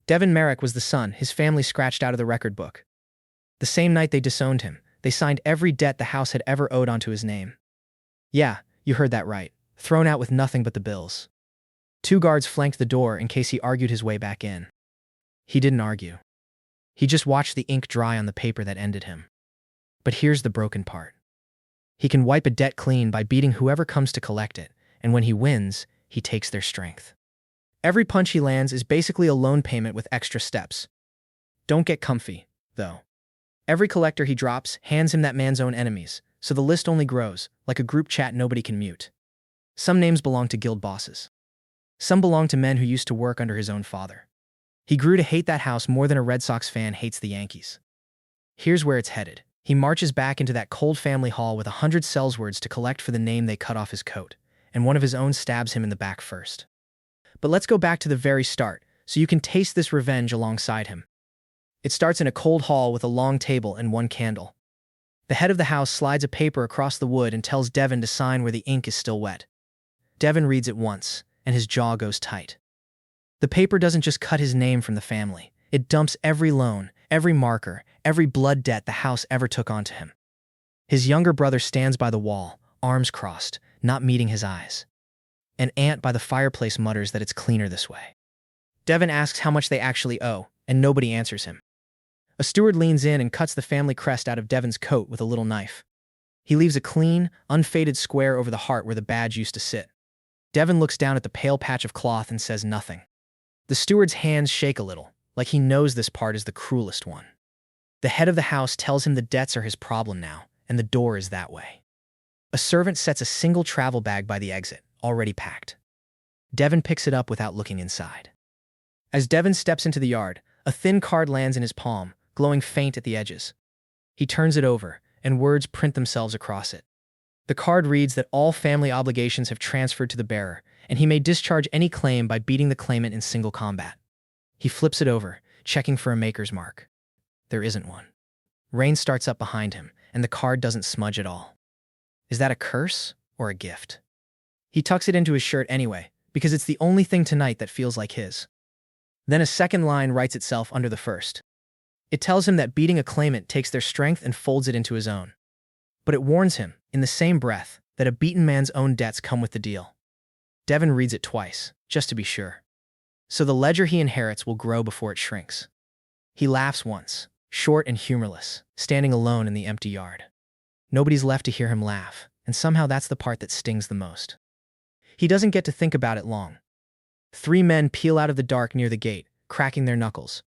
Devin Merrick was the son his family scratched out of the record book. The same night they disowned him, they signed every debt the house had ever owed onto his name. Yeah, you heard that right. Thrown out with nothing but the bills. 2 guards flanked the door in case he argued his way back in. He didn't argue. He just watched the ink dry on the paper that ended him. But here's the broken part. He can wipe a debt clean by beating whoever comes to collect it, and when he wins, he takes their strength. Every punch he lands is basically a loan payment with extra steps. Don't get comfy, though. Every collector he drops hands him that man's own enemies, so the list only grows, like a group chat nobody can mute. Some names belong to guild bosses. Some belong to men who used to work under his own father. He grew to hate that house more than a Red Sox fan hates the Yankees. Here's where it's headed. He marches back into that cold family hall with 100 Sellswords to collect for the name they cut off his coat, and one of his own stabs him in the back first. But let's go back to the very start, so you can taste this revenge alongside him. It starts in a cold hall with a long table and 1 candle. The head of the house slides a paper across the wood and tells Devin to sign where the ink is still wet. Devin reads it once, and his jaw goes tight. The paper doesn't just cut his name from the family. It dumps every loan, every marker, every blood debt the house ever took onto him. His younger brother stands by the wall, arms crossed, not meeting his eyes. An aunt by the fireplace mutters that it's cleaner this way. Devin asks how much they actually owe, and nobody answers him. A steward leans in and cuts the family crest out of Devin's coat with a little knife. He leaves a clean, unfaded square over the heart where the badge used to sit. Devin looks down at the pale patch of cloth and says nothing. The steward's hands shake a little, like he knows this part is the cruelest one. The head of the house tells him the debts are his problem now, and the door is that way. A servant sets a single travel bag by the exit, already packed. Devin picks it up without looking inside. As Devin steps into the yard, a thin card lands in his palm, glowing faint at the edges. He turns it over, and words print themselves across it. The card reads that all family obligations have transferred to the bearer, and he may discharge any claim by beating the claimant in single combat. He flips it over, checking for a maker's mark. There isn't one. Rain starts up behind him, and the card doesn't smudge at all. Is that a curse or a gift? He tucks it into his shirt anyway, because it's the only thing tonight that feels like his. Then a second line writes itself under the first. It tells him that beating a claimant takes their strength and folds it into his own. But it warns him, in the same breath, that a beaten man's own debts come with the deal. Devin reads it twice, just to be sure. So the ledger he inherits will grow before it shrinks. He laughs once, short and humorless, standing alone in the empty yard. Nobody's left to hear him laugh, and somehow that's the part that stings the most. He doesn't get to think about it long. 3 men peel out of the dark near the gate, cracking their knuckles.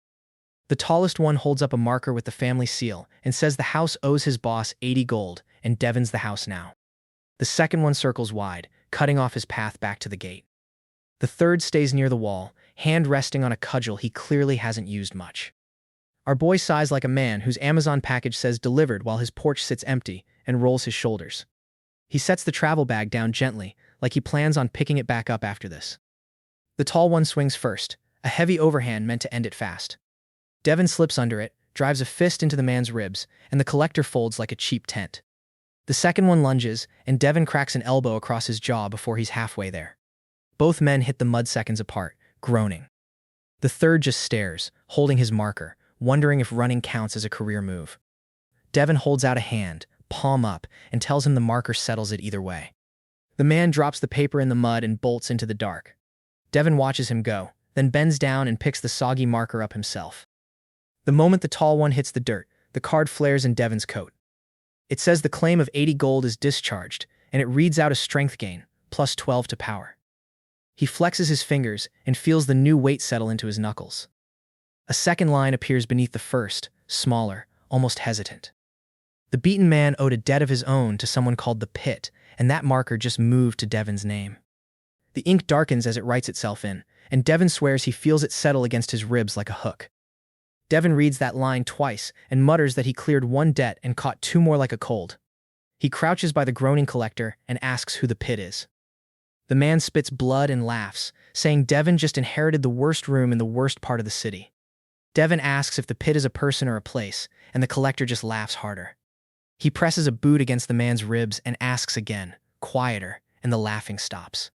The tallest one holds up a marker with the family seal and says the house owes his boss 80 gold, and Devin's the house now. The second one circles wide, cutting off his path back to the gate. The third stays near the wall, hand resting on a cudgel he clearly hasn't used much. Our boy sighs like a man whose Amazon package says delivered while his porch sits empty, and rolls his shoulders. He sets the travel bag down gently, like he plans on picking it back up after this. The tall one swings first, a heavy overhand meant to end it fast. Devin slips under it, drives a fist into the man's ribs, and the collector folds like a cheap tent. The second one lunges, and Devin cracks an elbow across his jaw before he's halfway there. Both men hit the mud seconds apart, groaning. The third just stares, holding his marker, wondering if running counts as a career move. Devin holds out a hand, palm up, and tells him the marker settles it either way. The man drops the paper in the mud and bolts into the dark. Devin watches him go, then bends down and picks the soggy marker up himself. The moment the tall one hits the dirt, the card flares in Devin's coat. It says the claim of 80 gold is discharged, and it reads out a strength gain, plus 12 to power. He flexes his fingers and feels the new weight settle into his knuckles. A second line appears beneath the first, smaller, almost hesitant. The beaten man owed a debt of his own to someone called the Pit, and that marker just moved to Devin's name. The ink darkens as it writes itself in, and Devin swears he feels it settle against his ribs like a hook. Devin reads that line twice and mutters that he cleared 1 debt and caught 2 more like a cold. He crouches by the groaning collector and asks who the Pit is. The man spits blood and laughs, saying Devin just inherited the worst room in the worst part of the city. Devin asks if the Pit is a person or a place, and the collector just laughs harder. He presses a boot against the man's ribs and asks again, quieter, and the laughing stops.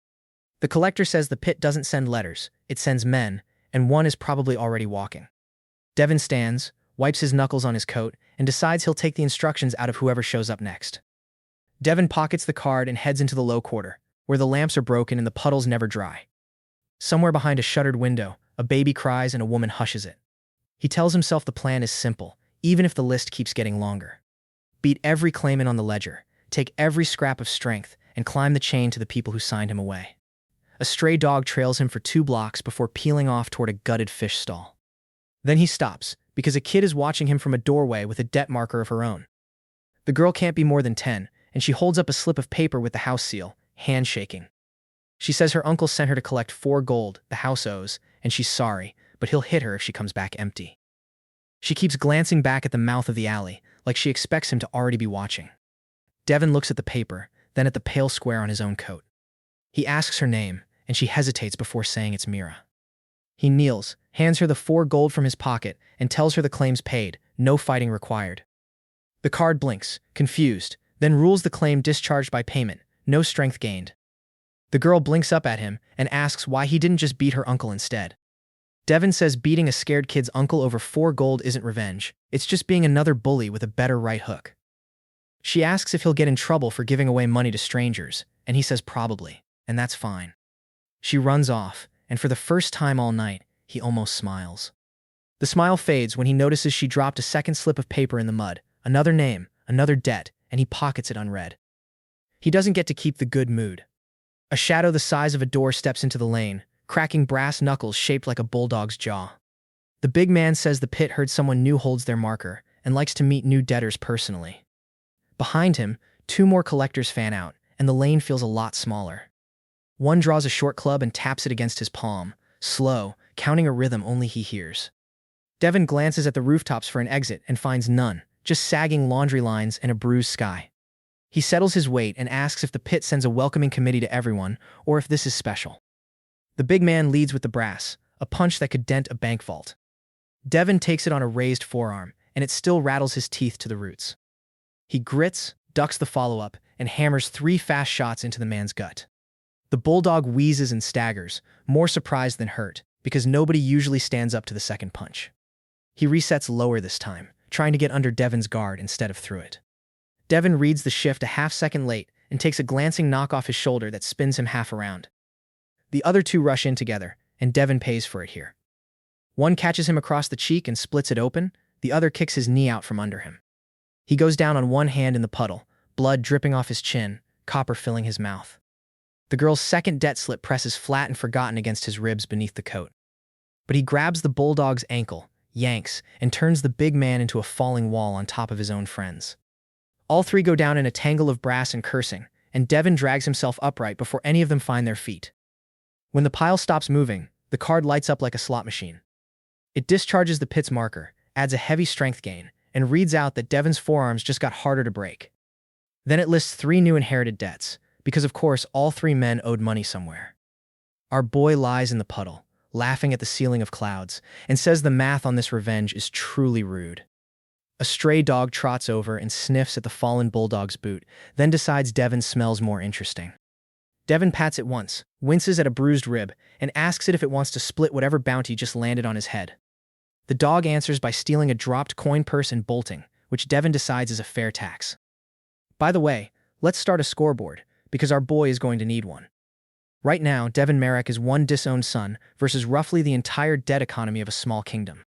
The collector says the Pit doesn't send letters, it sends men, and one is probably already walking. Devin stands, wipes his knuckles on his coat, and decides he'll take the instructions out of whoever shows up next. Devin pockets the card and heads into the low quarter, where the lamps are broken and the puddles never dry. Somewhere behind a shuttered window, a baby cries and a woman hushes it. He tells himself the plan is simple, even if the list keeps getting longer. Beat every claimant on the ledger, take every scrap of strength, and climb the chain to the people who signed him away. A stray dog trails him for 2 blocks before peeling off toward a gutted fish stall. Then he stops, because a kid is watching him from a doorway with a debt marker of her own. The girl can't be more than 10, and she holds up a slip of paper with the house seal, handshaking. She says her uncle sent her to collect 4 gold the house owes, and she's sorry, but he'll hit her if she comes back empty. She keeps glancing back at the mouth of the alley, like she expects him to already be watching. Devin looks at the paper, then at the pale square on his own coat. He asks her name, and she hesitates before saying it's Mira. He kneels, hands her the 4 gold from his pocket, and tells her the claim's paid, no fighting required. The card blinks, confused, then rules the claim discharged by payment, no strength gained. The girl blinks up at him and asks why he didn't just beat her uncle instead. Devin says beating a scared kid's uncle over 4 gold isn't revenge, it's just being another bully with a better right hook. She asks if he'll get in trouble for giving away money to strangers, and he says probably, and that's fine. She runs off, and for the first time all night, he almost smiles. The smile fades when he notices she dropped a second slip of paper in the mud, another name, another debt, and he pockets it unread. He doesn't get to keep the good mood. A shadow the size of a door steps into the lane, cracking brass knuckles shaped like a bulldog's jaw. The big man says the pit heard someone new holds their marker and likes to meet new debtors personally. Behind him, 2 more collectors fan out, and the lane feels a lot smaller. One draws a short club and taps it against his palm, slow, counting a rhythm only he hears. Devin glances at the rooftops for an exit and finds none, just sagging laundry lines and a bruised sky. He settles his weight and asks if the pit sends a welcoming committee to everyone, or if this is special. The big man leads with the brass, a punch that could dent a bank vault. Devin takes it on a raised forearm, and it still rattles his teeth to the roots. He grits, ducks the follow-up, and hammers 3 fast shots into the man's gut. The bulldog wheezes and staggers, more surprised than hurt, because nobody usually stands up to the second punch. He resets lower this time, trying to get under Devin's guard instead of through it. Devin reads the shift a half-second late and takes a glancing knock off his shoulder that spins him half around. The other 2 rush in together, and Devin pays for it here. One catches him across the cheek and splits it open, the other kicks his knee out from under him. He goes down on one hand in the puddle, blood dripping off his chin, copper filling his mouth. The girl's second debt slip presses flat and forgotten against his ribs beneath the coat. But he grabs the bulldog's ankle, yanks, and turns the big man into a falling wall on top of his own friends. All 3 go down in a tangle of brass and cursing, and Devin drags himself upright before any of them find their feet. When the pile stops moving, the card lights up like a slot machine. It discharges the pit's marker, adds a heavy strength gain, and reads out that Devin's forearms just got harder to break. Then it lists 3 new inherited debts, because of course all 3 men owed money somewhere. Our boy lies in the puddle, laughing at the ceiling of clouds, and says the math on this revenge is truly rude. A stray dog trots over and sniffs at the fallen bulldog's boot, then decides Devin smells more interesting. Devin pats it once, winces at a bruised rib, and asks it if it wants to split whatever bounty just landed on his head. The dog answers by stealing a dropped coin purse and bolting, which Devin decides is a fair tax. By the way, let's start a scoreboard, because our boy is going to need one. Right now, Devin Merrick is 1 disowned son versus roughly the entire debt economy of a small kingdom.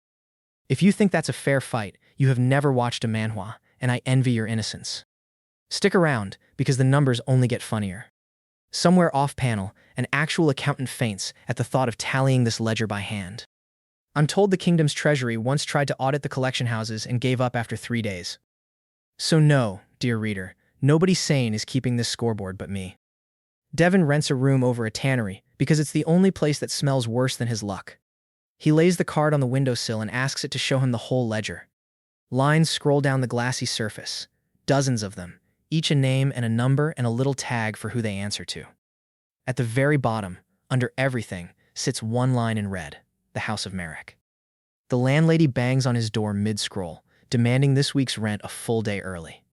If you think that's a fair fight, you have never watched a manhwa, and I envy your innocence. Stick around, because the numbers only get funnier. Somewhere off-panel, an actual accountant faints at the thought of tallying this ledger by hand. I'm told the kingdom's treasury once tried to audit the collection houses and gave up after 3 days. So no, dear reader, nobody sane is keeping this scoreboard but me. Devin rents a room over a tannery because it's the only place that smells worse than his luck. He lays the card on the windowsill and asks it to show him the whole ledger. Lines scroll down the glassy surface, dozens of them, each a name and a number and a little tag for who they answer to. At the very bottom, under everything, sits 1 line in red, the House of Merrick. The landlady bangs on his door mid-scroll, demanding this week's rent a full day early.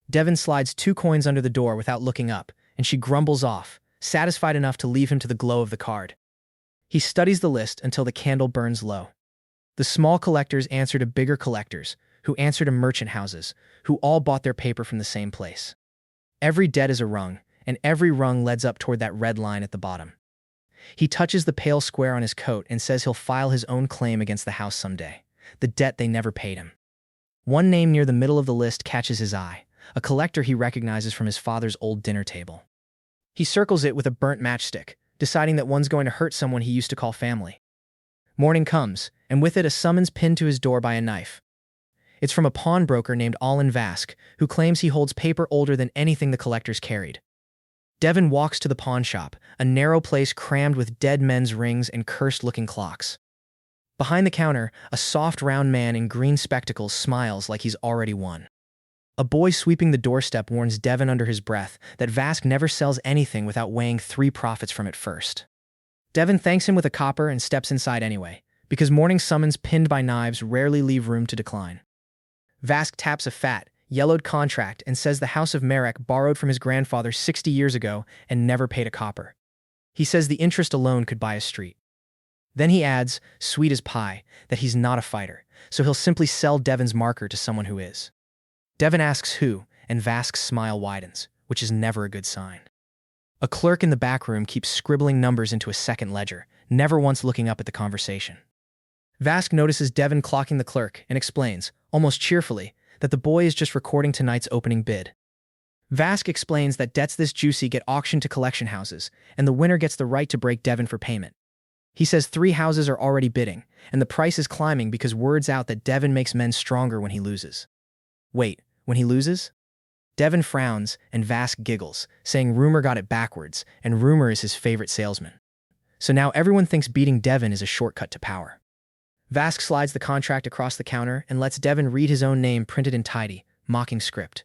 Devin slides 2 coins under the door without looking up, and she grumbles off, satisfied enough to leave him to the glow of the card. He studies the list until the candle burns low. The small collectors answer to bigger collectors, who answer to merchant houses, who all bought their paper from the same place. Every debt is a rung, and every rung leads up toward that red line at the bottom. He touches the pale square on his coat and says he'll file his own claim against the house someday, the debt they never paid him. One name near the middle of the list catches his eye, a collector he recognizes from his father's old dinner table. He circles it with a burnt matchstick, deciding that one's going to hurt someone he used to call family. Morning comes, and with it a summons pinned to his door by a knife. It's from a pawnbroker named Allen Vask, who claims he holds paper older than anything the collectors carried. Devin walks to the pawn shop, a narrow place crammed with dead men's rings and cursed-looking clocks. Behind the counter, a soft, round man in green spectacles smiles like he's already won. A boy sweeping the doorstep warns Devin under his breath that Vask never sells anything without weighing 3 profits from it first. Devin thanks him with a copper and steps inside anyway, because morning summons pinned by knives rarely leave room to decline. Vask taps a fat, yellowed contract and says the House of Marek borrowed from his grandfather 60 years ago and never paid a copper. He says the interest alone could buy a street. Then he adds, sweet as pie, that he's not a fighter, so he'll simply sell Devin's marker to someone who is. Devin asks who, and Vask's smile widens, which is never a good sign. A clerk in the back room keeps scribbling numbers into a second ledger, never once looking up at the conversation. Vask notices Devin clocking the clerk and explains, almost cheerfully, that the boy is just recording tonight's opening bid. Vask explains that debts this juicy get auctioned to collection houses, and the winner gets the right to break Devin for payment. He says 3 houses are already bidding, and the price is climbing because word's out that Devin makes men stronger when he loses. Wait, when he loses? Devin frowns, and Vask giggles, saying Rumor got it backwards, and Rumor is his favorite salesman. So now everyone thinks beating Devin is a shortcut to power. Vask slides the contract across the counter and lets Devin read his own name printed in tidy, mocking script.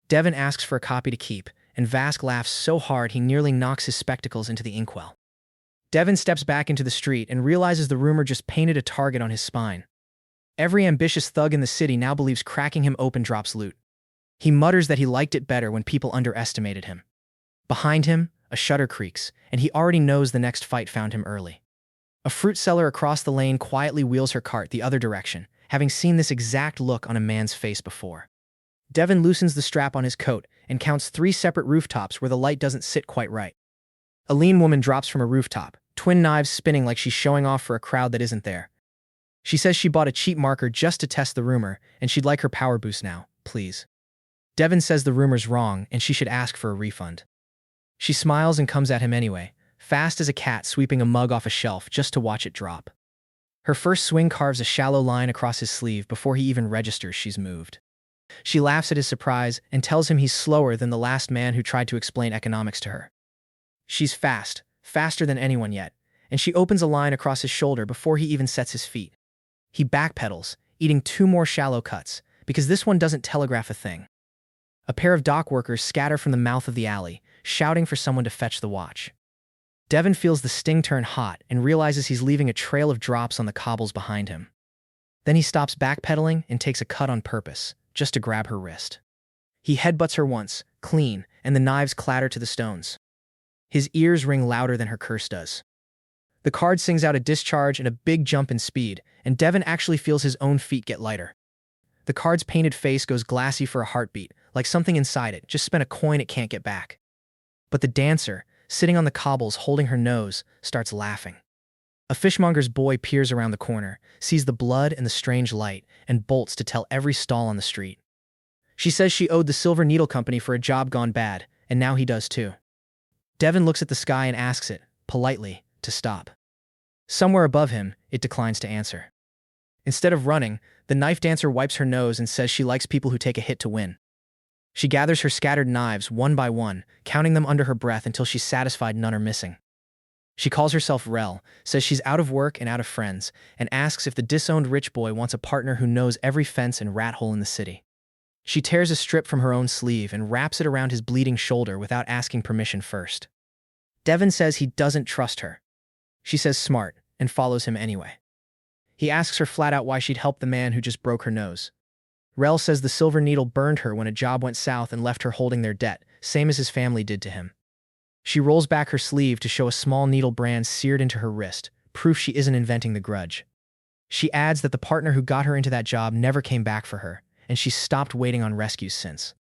Devin asks for a copy to keep, and Vask laughs so hard he nearly knocks his spectacles into the inkwell. Devin steps back into the street and realizes the Rumor just painted a target on his spine. Every ambitious thug in the city now believes cracking him open drops loot. He mutters that he liked it better when people underestimated him. Behind him, a shutter creaks, and he already knows the next fight found him early. A fruit seller across the lane quietly wheels her cart the other direction, having seen this exact look on a man's face before. Devin loosens the strap on his coat and counts 3 separate rooftops where the light doesn't sit quite right. A lean woman drops from a rooftop, twin knives spinning like she's showing off for a crowd that isn't there. She says she bought a cheap marker just to test the Rumor, and she'd like her power boost now, please. Devin says the Rumor's wrong and she should ask for a refund. She smiles and comes at him anyway, fast as a cat sweeping a mug off a shelf just to watch it drop. Her first swing carves a shallow line across his sleeve before he even registers she's moved. She laughs at his surprise and tells him he's slower than the last man who tried to explain economics to her. She's fast, faster than anyone yet, and she opens a line across his shoulder before he even sets his feet. He backpedals, eating 2 more shallow cuts, because this one doesn't telegraph a thing. A pair of dock workers scatter from the mouth of the alley, shouting for someone to fetch the watch. Devin feels the sting turn hot and realizes he's leaving a trail of drops on the cobbles behind him. Then he stops backpedaling and takes a cut on purpose, just to grab her wrist. He headbutts her once, clean, and the knives clatter to the stones. His ears ring louder than her curse does. The card sings out a discharge and a big jump in speed, and Devin actually feels his own feet get lighter. The card's painted face goes glassy for a heartbeat, like something inside it just spent a coin it can't get back. But the dancer, sitting on the cobbles holding her nose, starts laughing. A fishmonger's boy peers around the corner, sees the blood and the strange light, and bolts to tell every stall on the street. She says she owed the Silver Needle Company for a job gone bad, and now he does too. Devin looks at the sky and asks it, politely, to stop. Somewhere above him, it declines to answer. Instead of running, the knife dancer wipes her nose and says she likes people who take a hit to win. She gathers her scattered knives one by one, counting them under her breath until she's satisfied none are missing. She calls herself Rel, says she's out of work and out of friends, and asks if the disowned rich boy wants a partner who knows every fence and rat hole in the city. She tears a strip from her own sleeve and wraps it around his bleeding shoulder without asking permission first. Devin says he doesn't trust her. She says smart, and follows him anyway. He asks her flat out why she'd help the man who just broke her nose. Rel says the Silver Needle burned her when a job went south and left her holding their debt, same as his family did to him. She rolls back her sleeve to show a small needle brand seared into her wrist, proof she isn't inventing the grudge. She adds that the partner who got her into that job never came back for her, and she's stopped waiting on rescues since.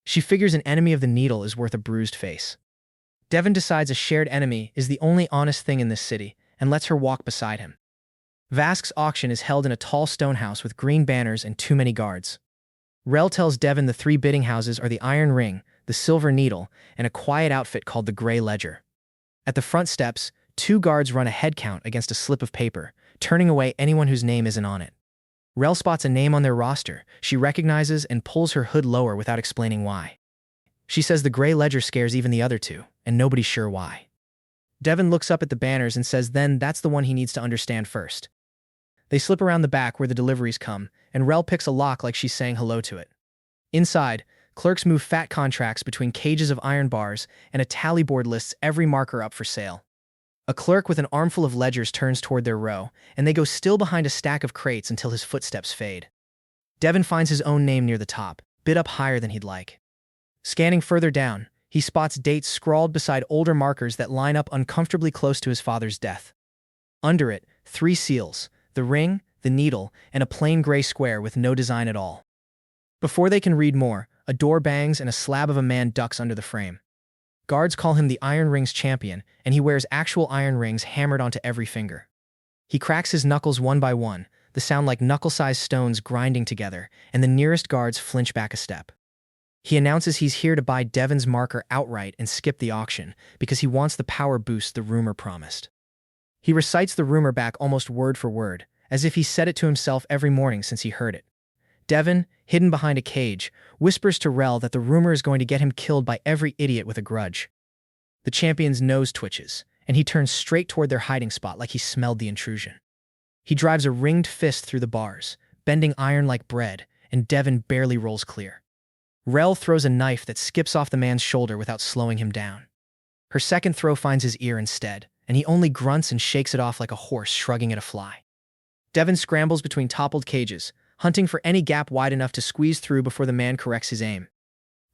She figures an enemy of the needle is worth a bruised face. Devon decides a shared enemy is the only honest thing in this city and lets her walk beside him. Vask's auction is held in a tall stone house with green banners and too many guards. Rel tells Devon the 3 bidding houses are the Iron Ring, the Silver Needle, and a quiet outfit called the Gray Ledger. At the front steps, 2 guards run a head count against a slip of paper, turning away anyone whose name isn't on it. Rel spots a name on their roster she recognizes and pulls her hood lower without explaining why. She says the Gray Ledger scares even the other 2, and nobody's sure why. Devon looks up at the banners and says then that's the one he needs to understand first. They slip around the back where the deliveries come, and Rel picks a lock like she's saying hello to it. Inside, clerks move fat contracts between cages of iron bars, and a tally board lists every marker up for sale. A clerk with an armful of ledgers turns toward their row, and they go still behind a stack of crates until his footsteps fade. Devon finds his own name near the top, bid up higher than he'd like. Scanning further down, he spots dates scrawled beside older markers that line up uncomfortably close to his father's death. Under it, 3 seals, the ring, the needle, and a plain gray square with no design at all. Before they can read more, a door bangs and a slab of a man ducks under the frame. Guards call him the Iron Ring's champion, and he wears actual iron rings hammered onto every finger. He cracks his knuckles one by one, the sound like knuckle-sized stones grinding together, and the nearest guards flinch back a step. He announces he's here to buy Devon's marker outright and skip the auction, because he wants the power boost the rumor promised. He recites the rumor back almost word for word, as if he said it to himself every morning since he heard it. Devon, hidden behind a cage, whispers to Rel that the rumor is going to get him killed by every idiot with a grudge. The champion's nose twitches, and he turns straight toward their hiding spot like he smelled the intrusion. He drives a ringed fist through the bars, bending iron like bread, and Devon barely rolls clear. Rel throws a knife that skips off the man's shoulder without slowing him down. Her second throw finds his ear instead, and he only grunts and shakes it off like a horse shrugging at a fly. Devon scrambles between toppled cages, hunting for any gap wide enough to squeeze through before the man corrects his aim.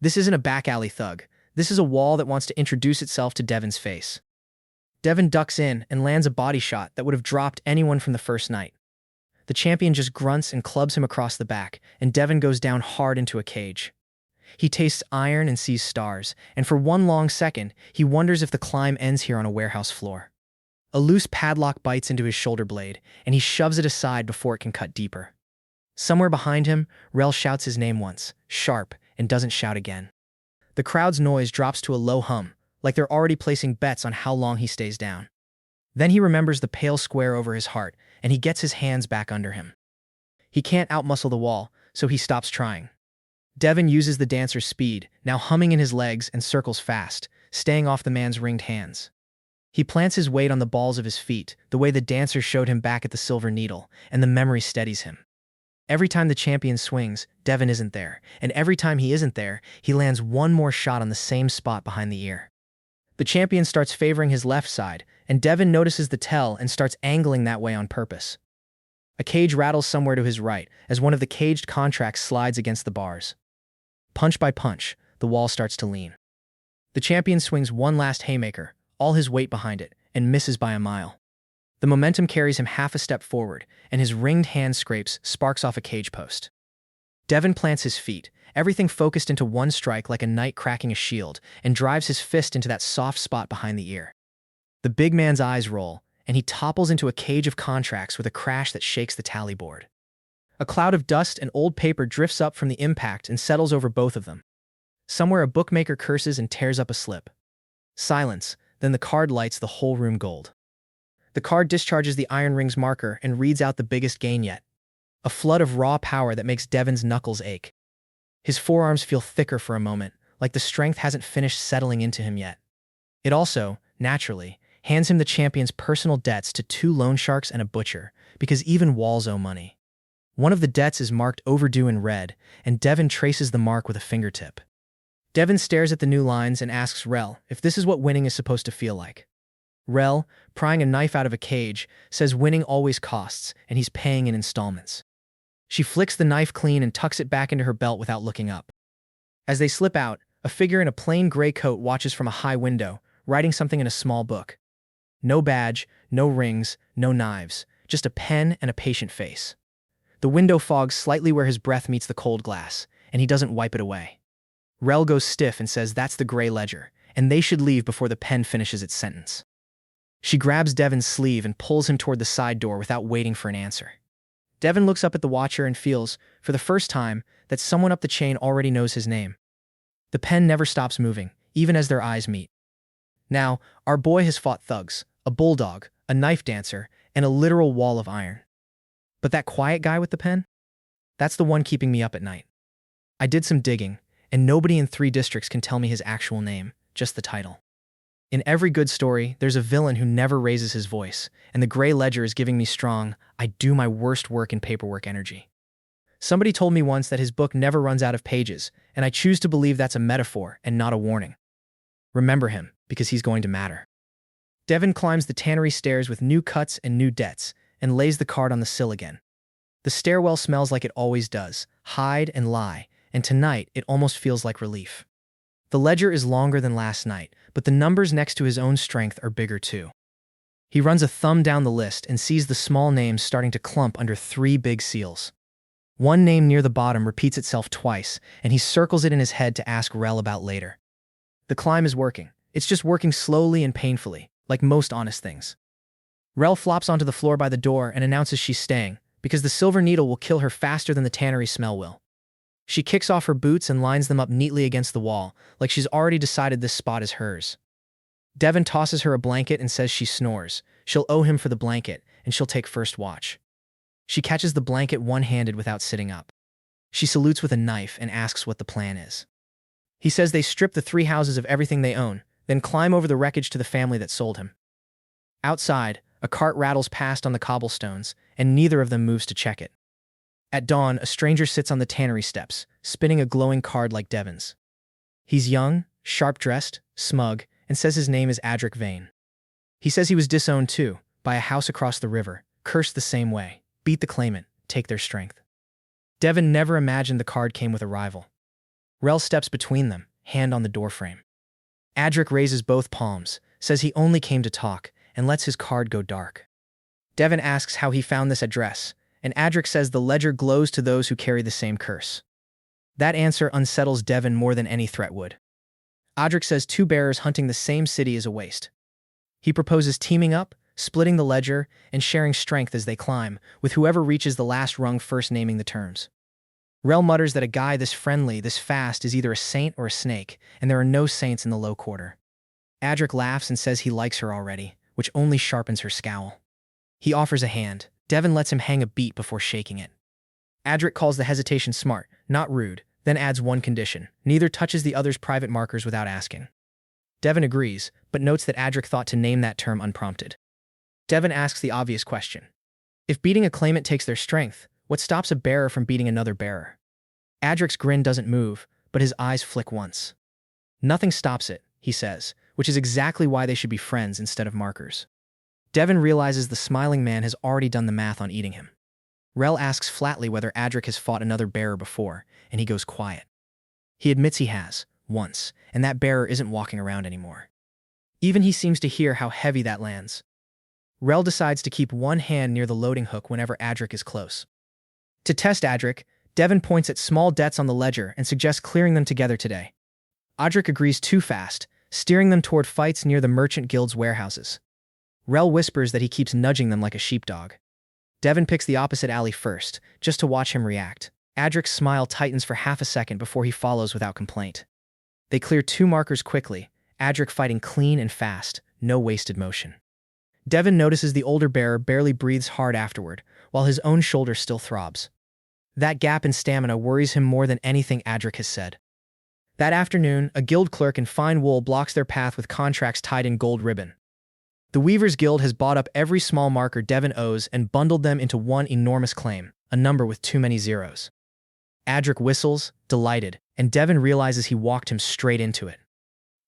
This isn't a back alley thug. This is a wall that wants to introduce itself to Devon's face. Devon ducks in and lands a body shot that would have dropped anyone from the first night. The champion just grunts and clubs him across the back, and Devon goes down hard into a cage. He tastes iron and sees stars, and for one long second, he wonders if the climb ends here on a warehouse floor. A loose padlock bites into his shoulder blade, and he shoves it aside before it can cut deeper. Somewhere behind him, Rel shouts his name once, sharp, and doesn't shout again. The crowd's noise drops to a low hum, like they're already placing bets on how long he stays down. Then he remembers the pale square over his heart, and he gets his hands back under him. He can't outmuscle the wall, so he stops trying. Devon uses the dancer's speed, now humming in his legs, and circles fast, staying off the man's ringed hands. He plants his weight on the balls of his feet, the way the dancer showed him back at the Silver Needle, and the memory steadies him. Every time the champion swings, Devon isn't there, and every time he isn't there, he lands one more shot on the same spot behind the ear. The champion starts favoring his left side, and Devon notices the tell and starts angling that way on purpose. A cage rattles somewhere to his right as one of the caged contracts slides against the bars. Punch by punch, the wall starts to lean. The champion swings one last haymaker, all his weight behind it, and misses by a mile. The momentum carries him half a step forward, and his ringed hand scrapes sparks off a cage post. Devon plants his feet, everything focused into one strike like a knight cracking a shield, and drives his fist into that soft spot behind the ear. The big man's eyes roll, and he topples into a cage of contracts with a crash that shakes the tally board. A cloud of dust and old paper drifts up from the impact and settles over both of them. Somewhere a bookmaker curses and tears up a slip. Silence, then the card lights the whole room gold. The card discharges the Iron Ring's marker and reads out the biggest gain yet. A flood of raw power that makes Devon's knuckles ache. His forearms feel thicker for a moment, like the strength hasn't finished settling into him yet. It also, naturally, hands him the champion's personal debts to 2 loan sharks and a butcher, because even walls owe money. One of the debts is marked overdue in red, and Devon traces the mark with a fingertip. Devon stares at the new lines and asks Rel if this is what winning is supposed to feel like. Rel, prying a knife out of a cage, says winning always costs, and he's paying in installments. She flicks the knife clean and tucks it back into her belt without looking up. As they slip out, a figure in a plain gray coat watches from a high window, writing something in a small book. No badge, no rings, no knives, just a pen and a patient face. The window fogs slightly where his breath meets the cold glass, and he doesn't wipe it away. Rel goes stiff and says that's the gray ledger, and they should leave before the pen finishes its sentence. She grabs Devon's sleeve and pulls him toward the side door without waiting for an answer. Devon looks up at the watcher and feels, for the first time, that someone up the chain already knows his name. The pen never stops moving, even as their eyes meet. Now, our boy has fought thugs, a bulldog, a knife dancer, and a literal wall of iron. But that quiet guy with the pen? That's the one keeping me up at night. I did some digging, and nobody in 3 districts can tell me his actual name, just the title. In every good story, there's a villain who never raises his voice, and the gray ledger is giving me strong, I do my worst work in paperwork energy. Somebody told me once that his book never runs out of pages, and I choose to believe that's a metaphor and not a warning. Remember him, because he's going to matter. Devon climbs the tannery stairs with new cuts and new debts, and lays the card on the sill again. The stairwell smells like it always does, hide and lie, and tonight it almost feels like relief. The ledger is longer than last night, but the numbers next to his own strength are bigger too. He runs a thumb down the list and sees the small names starting to clump under 3 big seals. One name near the bottom repeats itself twice, and he circles it in his head to ask Rel about later. The climb is working. It's just working slowly and painfully, like most honest things. Rel flops onto the floor by the door and announces she's staying, because the silver needle will kill her faster than the tannery smell will. She kicks off her boots and lines them up neatly against the wall, like she's already decided this spot is hers. Devon tosses her a blanket and says she snores. She'll owe him for the blanket, and she'll take first watch. She catches the blanket one-handed without sitting up. She salutes with a knife and asks what the plan is. He says they strip the 3 houses of everything they own, then climb over the wreckage to the family that sold him. Outside, a cart rattles past on the cobblestones, and neither of them moves to check it. At dawn, a stranger sits on the tannery steps, spinning a glowing card like Devon's. He's young, sharp-dressed, smug, and says his name is Adric Vane. He says he was disowned too, by a house across the river, cursed the same way, beat the claimant, take their strength. Devon never imagined the card came with a rival. Rel steps between them, hand on the doorframe. Adric raises both palms, says he only came to talk, and lets his card go dark. Devon asks how he found this address, and Adric says the ledger glows to those who carry the same curse. That answer unsettles Devon more than any threat would. Adric says 2 bearers hunting the same city is a waste. He proposes teaming up, splitting the ledger, and sharing strength as they climb, with whoever reaches the last rung first naming the terms. Rel mutters that a guy this friendly, this fast, is either a saint or a snake, and there are no saints in the low quarter. Adric laughs and says he likes her already, which only sharpens her scowl. He offers a hand. Devon lets him hang a beat before shaking it. Adric calls the hesitation smart, not rude, then adds one condition. Neither touches the other's private markers without asking. Devon agrees, but notes that Adric thought to name that term unprompted. Devon asks the obvious question. If beating a claimant takes their strength, what stops a bearer from beating another bearer? Adric's grin doesn't move, but his eyes flick once. Nothing stops it, he says, which is exactly why they should be friends instead of markers. Devon realizes the smiling man has already done the math on eating him. Rel asks flatly whether Adric has fought another bearer before, and he goes quiet. He admits he has, once, and that bearer isn't walking around anymore. Even he seems to hear how heavy that lands. Rel decides to keep one hand near the loading hook whenever Adric is close. To test Adric, Devon points at small debts on the ledger and suggests clearing them together today. Adric agrees too fast, steering them toward fights near the Merchant Guild's warehouses. Rel whispers that he keeps nudging them like a sheepdog. Devon picks the opposite alley first, just to watch him react. Adric's smile tightens for half a second before he follows without complaint. They clear 2 markers quickly, Adric fighting clean and fast, no wasted motion. Devon notices the older bearer barely breathes hard afterward, while his own shoulder still throbs. That gap in stamina worries him more than anything Adric has said. That afternoon, a guild clerk in fine wool blocks their path with contracts tied in gold ribbon. The Weavers Guild has bought up every small marker Devon owes and bundled them into one enormous claim, a number with too many zeros. Adric whistles, delighted, and Devon realizes he walked him straight into it.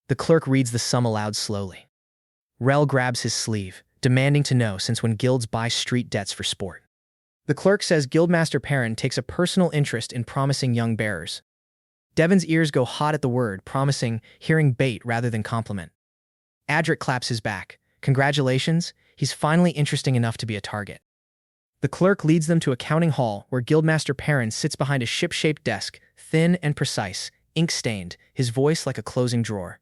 The clerk reads the sum aloud slowly. Rel grabs his sleeve, demanding to know since when guilds buy street debts for sport. The clerk says Guildmaster Perrin takes a personal interest in promising young bearers. Devon's ears go hot at the word promising, hearing bait rather than compliment. Adric claps his back. Congratulations, he's finally interesting enough to be a target. The clerk leads them to a counting hall where Guildmaster Perrin sits behind a ship-shaped desk, thin and precise, ink-stained, his voice like a closing drawer.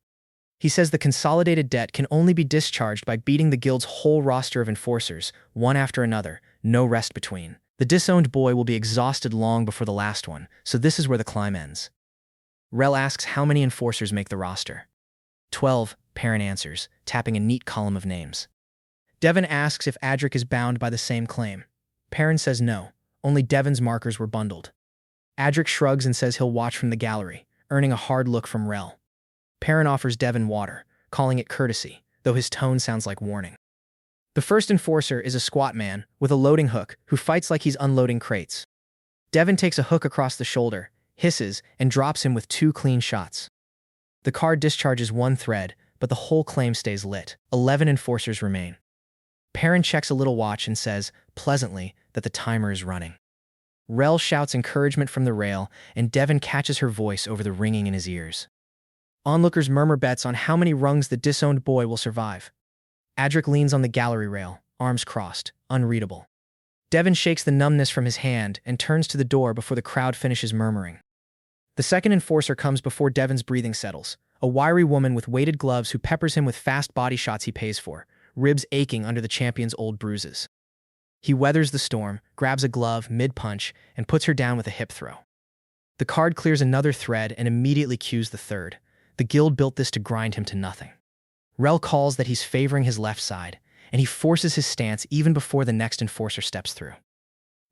He says the consolidated debt can only be discharged by beating the guild's whole roster of enforcers, one after another, no rest between. The disowned boy will be exhausted long before the last one, so this is where the climb ends. Rel asks how many enforcers make the roster. 12, Perrin answers, tapping a neat column of names. Devon asks if Adric is bound by the same claim. Perrin says no, only Devon's markers were bundled. Adric shrugs and says he'll watch from the gallery, earning a hard look from Rel. Perrin offers Devon water, calling it courtesy, though his tone sounds like warning. The first enforcer is a squat man with a loading hook who fights like he's unloading crates. Devon takes a hook across the shoulder, hisses, and drops him with 2 clean shots. The card discharges 1 thread, but the whole claim stays lit. 11 enforcers remain. Perrin checks a little watch and says, pleasantly, that the timer is running. Rel shouts encouragement from the rail, and Devon catches her voice over the ringing in his ears. Onlookers murmur bets on how many rungs the disowned boy will survive. Adric leans on the gallery rail, arms crossed, unreadable. Devon shakes the numbness from his hand and turns to the door before the crowd finishes murmuring. The second enforcer comes before Devon's breathing settles, a wiry woman with weighted gloves who peppers him with fast body shots he pays for, ribs aching under the champion's old bruises. He weathers the storm, grabs a glove mid-punch, and puts her down with a hip throw. The card clears another thread and immediately cues the third. The guild built this to grind him to nothing. Rel calls that he's favoring his left side, and he forces his stance even before the next enforcer steps through.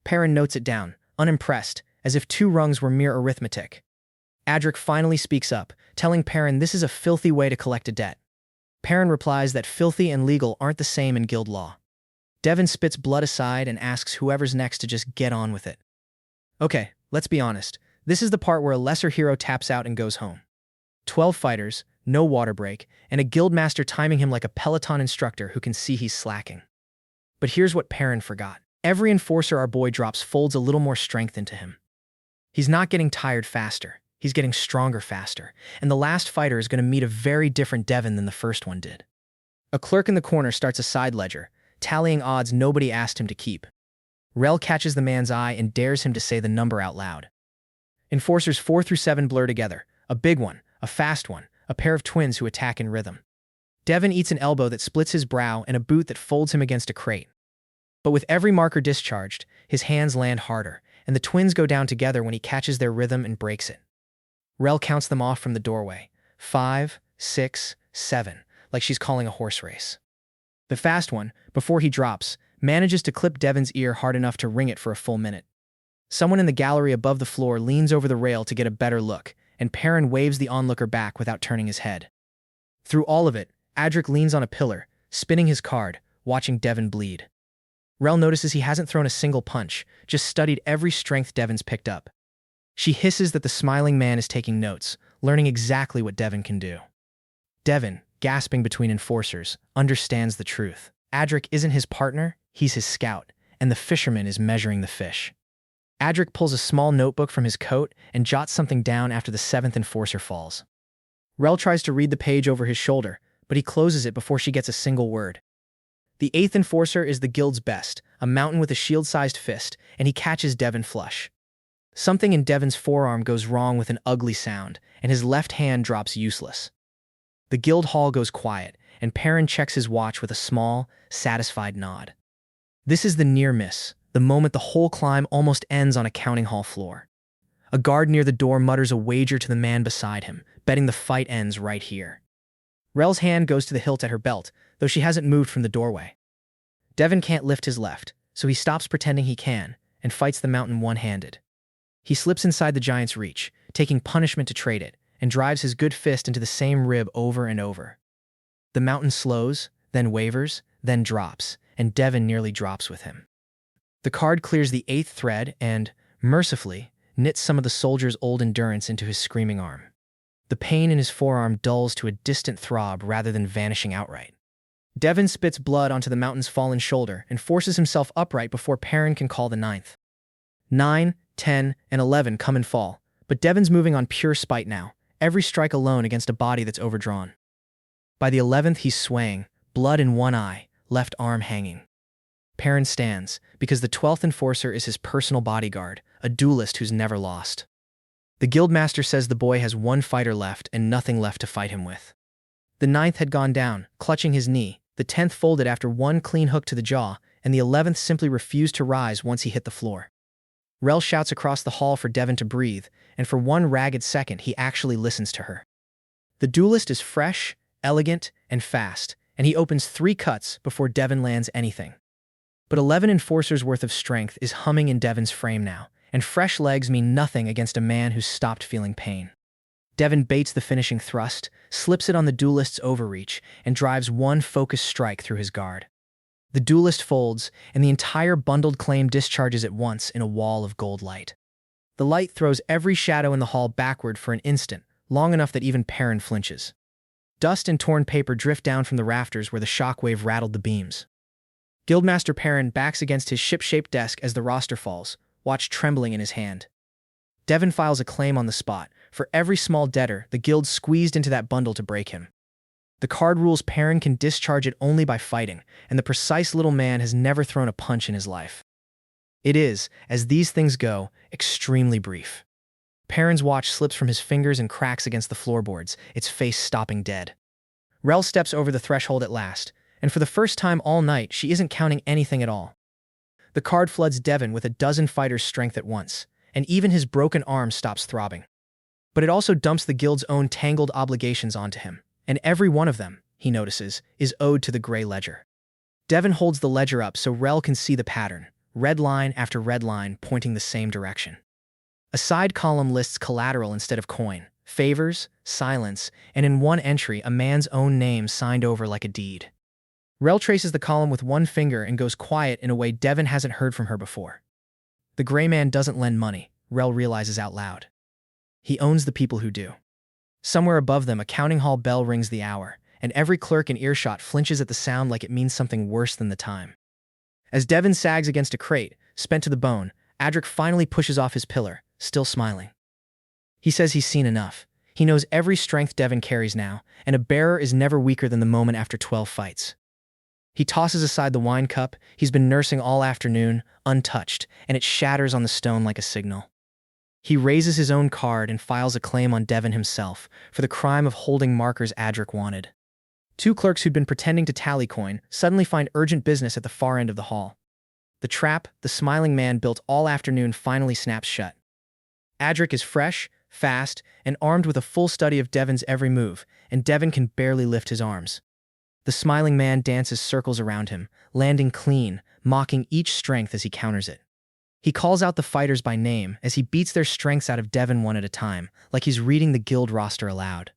Perrin notes it down, unimpressed, as if 2 rungs were mere arithmetic. Adric finally speaks up, telling Perrin this is a filthy way to collect a debt. Perrin replies that filthy and legal aren't the same in guild law. Devon spits blood aside and asks whoever's next to just get on with it. Okay, let's be honest. This is the part where a lesser hero taps out and goes home. 12 fighters, no water break, and a guildmaster timing him like a Peloton instructor who can see he's slacking. But here's what Perrin forgot. Every enforcer our boy drops folds a little more strength into him. He's not getting tired faster. He's getting stronger faster, and the last fighter is going to meet a very different Devon than the first one did. A clerk in the corner starts a side ledger, tallying odds nobody asked him to keep. Rel catches the man's eye and dares him to say the number out loud. Enforcers 4 through 7 blur together, a big one, a fast one, a pair of twins who attack in rhythm. Devon eats an elbow that splits his brow and a boot that folds him against a crate. But with every marker discharged, his hands land harder, and the twins go down together when he catches their rhythm and breaks it. Rel counts them off from the doorway. 5, 6, 7, like she's calling a horse race. The fast one, before he drops, manages to clip Devon's ear hard enough to ring it for a full minute. Someone in the gallery above the floor leans over the rail to get a better look, and Perrin waves the onlooker back without turning his head. Through all of it, Adric leans on a pillar, spinning his card, watching Devon bleed. Rel notices he hasn't thrown a single punch, just studied every strength Devon's picked up. She hisses that the smiling man is taking notes, learning exactly what Devon can do. Devon, gasping between enforcers, understands the truth. Adric isn't his partner, he's his scout, and the fisherman is measuring the fish. Adric pulls a small notebook from his coat and jots something down after the 7th enforcer falls. Rel tries to read the page over his shoulder, but he closes it before she gets a single word. The 8th enforcer is the guild's best, a mountain with a shield-sized fist, and he catches Devon flush. Something in Devon's forearm goes wrong with an ugly sound, and his left hand drops useless. The guild hall goes quiet, and Perrin checks his watch with a small, satisfied nod. This is the near miss, the moment the whole climb almost ends on a counting hall floor. A guard near the door mutters a wager to the man beside him, betting the fight ends right here. Rel's hand goes to the hilt at her belt, though she hasn't moved from the doorway. Devon can't lift his left, so he stops pretending he can, and fights the mountain one-handed. He slips inside the giant's reach, taking punishment to trade it, and drives his good fist into the same rib over and over. The mountain slows, then wavers, then drops, and Devon nearly drops with him. The card clears the 8th thread and, mercifully, knits some of the soldier's old endurance into his screaming arm. The pain in his forearm dulls to a distant throb rather than vanishing outright. Devon spits blood onto the mountain's fallen shoulder and forces himself upright before Perrin can call the 9th. 9, 10, and 11 come and fall, but Devon's moving on pure spite now, every strike alone against a body that's overdrawn. By the 11th, he's swaying, blood in one eye, left arm hanging. Perrin stands, because the 12th enforcer is his personal bodyguard, a duelist who's never lost. The guildmaster says the boy has one fighter left and nothing left to fight him with. The 9th had gone down, clutching his knee, the 10th folded after one clean hook to the jaw, and the 11th simply refused to rise once he hit the floor. Rel shouts across the hall for Devon to breathe, and for one ragged second he actually listens to her. The duelist is fresh, elegant, and fast, and he opens 3 cuts before Devon lands anything. But 11 enforcers' worth of strength is humming in Devon's frame now, and fresh legs mean nothing against a man who's stopped feeling pain. Devon baits the finishing thrust, slips it on the duelist's overreach, and drives one focused strike through his guard. The duelist folds, and the entire bundled claim discharges at once in a wall of gold light. The light throws every shadow in the hall backward for an instant, long enough that even Perrin flinches. Dust and torn paper drift down from the rafters where the shockwave rattled the beams. Guildmaster Perrin backs against his ship-shaped desk as the roster falls, watch trembling in his hand. Devon files a claim on the spot. For every small debtor, the guild squeezed into that bundle to break him. The card rules Perrin can discharge it only by fighting, and the precise little man has never thrown a punch in his life. It is, as these things go, extremely brief. Perrin's watch slips from his fingers and cracks against the floorboards, its face stopping dead. Rel steps over the threshold at last, and for the first time all night, she isn't counting anything at all. The card floods Devon with a dozen fighters' strength at once, and even his broken arm stops throbbing. But it also dumps the guild's own tangled obligations onto him, and every one of them, he notices, is owed to the gray ledger. Devon holds the ledger up so Rel can see the pattern, red line after red line pointing the same direction. A side column lists collateral instead of coin, favors, silence, and in one entry a man's own name signed over like a deed. Rel traces the column with one finger and goes quiet in a way Devon hasn't heard from her before. The gray man doesn't lend money, Rel realizes out loud. He owns the people who do. Somewhere above them, a counting hall bell rings the hour, and every clerk in earshot flinches at the sound like it means something worse than the time. As Devon sags against a crate, spent to the bone, Adric finally pushes off his pillar, still smiling. He says he's seen enough. He knows every strength Devon carries now, and a bearer is never weaker than the moment after 12 fights. He tosses aside the wine cup he's been nursing all afternoon, untouched, and it shatters on the stone like a signal. He raises his own card and files a claim on Devon himself for the crime of holding markers Adric wanted. 2 clerks who'd been pretending to tally coin suddenly find urgent business at the far end of the hall. The trap the smiling man built all afternoon finally snaps shut. Adric is fresh, fast, and armed with a full study of Devon's every move, and Devon can barely lift his arms. The smiling man dances circles around him, landing clean, mocking each strength as he counters it. He calls out the fighters by name as he beats their strengths out of Devon one at a time, like he's reading the guild roster aloud.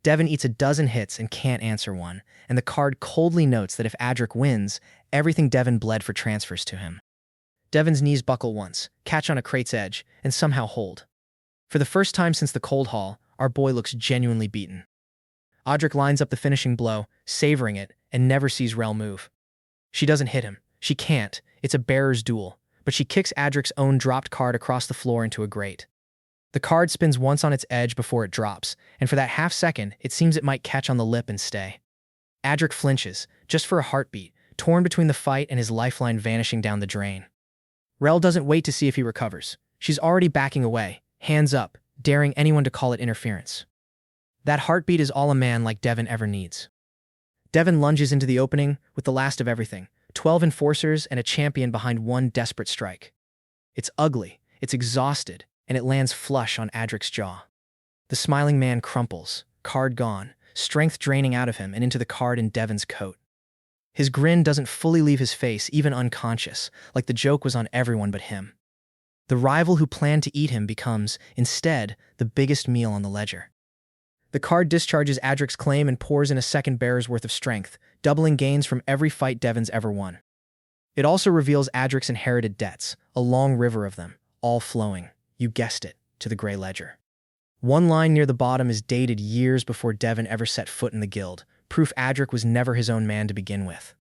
Devon eats a dozen hits and can't answer one, and the card coldly notes that if Adric wins, everything Devon bled for transfers to him. Devon's knees buckle once, catch on a crate's edge, and somehow hold. For the first time since the cold hall, our boy looks genuinely beaten. Adric lines up the finishing blow, savoring it, and never sees Rel move. She doesn't hit him. She can't. It's a bearer's duel. But she kicks Adric's own dropped card across the floor into a grate. The card spins once on its edge before it drops, and for that half second, it seems it might catch on the lip and stay. Adric flinches, just for a heartbeat, torn between the fight and his lifeline vanishing down the drain. Rel doesn't wait to see if he recovers. She's already backing away, hands up, daring anyone to call it interference. That heartbeat is all a man like Devon ever needs. Devon lunges into the opening with the last of everything, 12 enforcers and a champion behind one desperate strike. It's ugly, it's exhausted, and it lands flush on Adric's jaw. The smiling man crumples, card gone, strength draining out of him and into the card in Devon's coat. His grin doesn't fully leave his face, even unconscious, like the joke was on everyone but him. The rival who planned to eat him becomes, instead, the biggest meal on the ledger. The card discharges Adric's claim and pours in a second bearer's worth of strength, doubling gains from every fight Devon's ever won. It also reveals Adric's inherited debts, a long river of them, all flowing, you guessed it, to the gray ledger. One line near the bottom is dated years before Devon ever set foot in the guild, proof Adric was never his own man to begin with.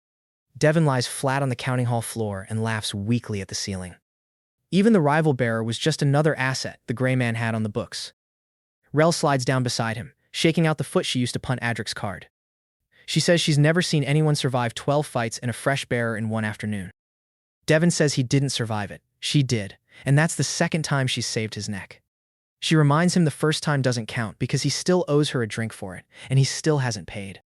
Devon lies flat on the counting hall floor and laughs weakly at the ceiling. Even the rival bearer was just another asset the gray man had on the books. Rel slides down beside him, shaking out the foot she used to punt Adric's card. She says she's never seen anyone survive 12 fights and a fresh bearer in one afternoon. Devin says he didn't survive it. She did, and that's the second time she's saved his neck. She reminds him the first time doesn't count because he still owes her a drink for it, and he still hasn't paid.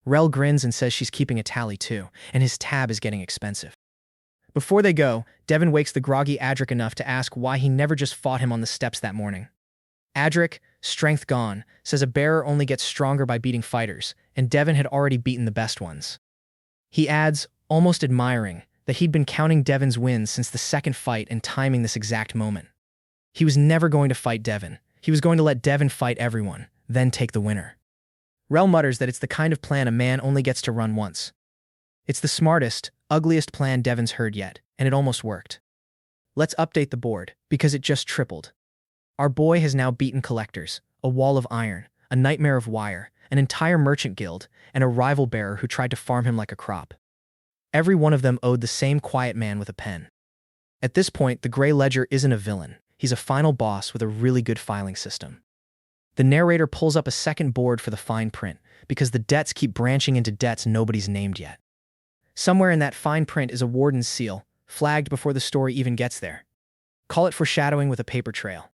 Rel grins and says she's keeping a tally too, and his tab is getting expensive. Before they go, Devin wakes the groggy Adric enough to ask why he never just fought him on the steps that morning. Adric, strength gone, says a bearer only gets stronger by beating fighters, and Devin had already beaten the best ones. He adds, almost admiring, that he'd been counting Devin's wins since the second fight and timing this exact moment. He was never going to fight Devin. He was going to let Devin fight everyone, then take the winner. Rel mutters that it's the kind of plan a man only gets to run once. It's the smartest, ugliest plan Devin's heard yet, and it almost worked. Let's update the board, because it just tripled. Our boy has now beaten collectors, a wall of iron, a nightmare of wire, an entire merchant guild, and a rival bearer who tried to farm him like a crop. Every one of them owed the same quiet man with a pen. At this point, the Grey Ledger isn't a villain. He's a final boss with a really good filing system. The narrator pulls up a second board for the fine print, because the debts keep branching into debts nobody's named yet. Somewhere in that fine print is a warden's seal, flagged before the story even gets there. Call it foreshadowing with a paper trail.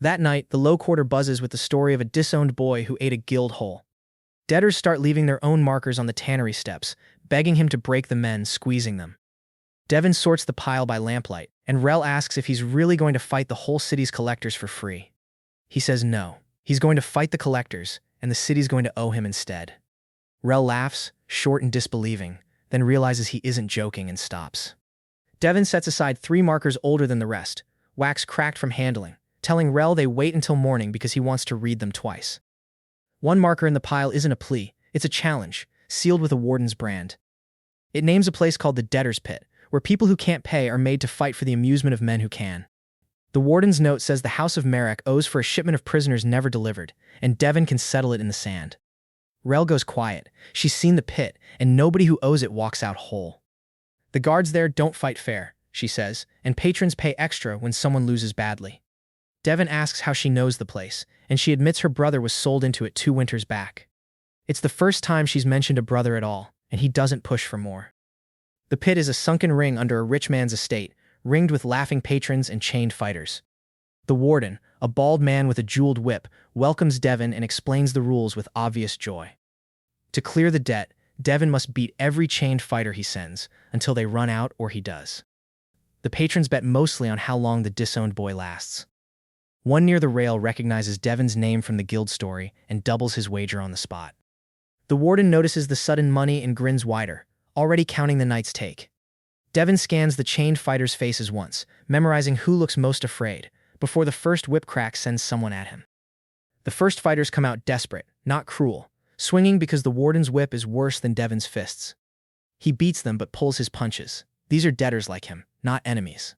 That night, the low quarter buzzes with the story of a disowned boy who ate a guild hole. Debtors start leaving their own markers on the tannery steps, begging him to break the men, squeezing them. Devin sorts the pile by lamplight, and Rel asks if he's really going to fight the whole city's collectors for free. He says no. He's going to fight the collectors, and the city's going to owe him instead. Rel laughs, short and disbelieving, then realizes he isn't joking and stops. Devin sets aside 3 markers older than the rest, wax cracked from handling, telling Rel they wait until morning because he wants to read them twice. One marker in the pile isn't a plea, it's a challenge, sealed with a warden's brand. It names a place called the Debtor's Pit, where people who can't pay are made to fight for the amusement of men who can. The warden's note says the House of Merrick owes for a shipment of prisoners never delivered, and Devin can settle it in the sand. Rel goes quiet. She's seen the pit, and nobody who owes it walks out whole. The guards there don't fight fair, she says, and patrons pay extra when someone loses badly. Devin asks how she knows the place, and she admits her brother was sold into it 2 winters back. It's the first time she's mentioned a brother at all, and he doesn't push for more. The pit is a sunken ring under a rich man's estate, ringed with laughing patrons and chained fighters. The warden, a bald man with a jeweled whip, welcomes Devin and explains the rules with obvious joy. To clear the debt, Devin must beat every chained fighter he sends, until they run out or he does. The patrons bet mostly on how long the disowned boy lasts. One near the rail recognizes Devin's name from the guild story and doubles his wager on the spot. The warden notices the sudden money and grins wider, already counting the night's take. Devin scans the chained fighters' faces once, memorizing who looks most afraid, before the first whip crack sends someone at him. The first fighters come out desperate, not cruel, swinging because the warden's whip is worse than Devin's fists. He beats them but pulls his punches. These are debtors like him, not enemies.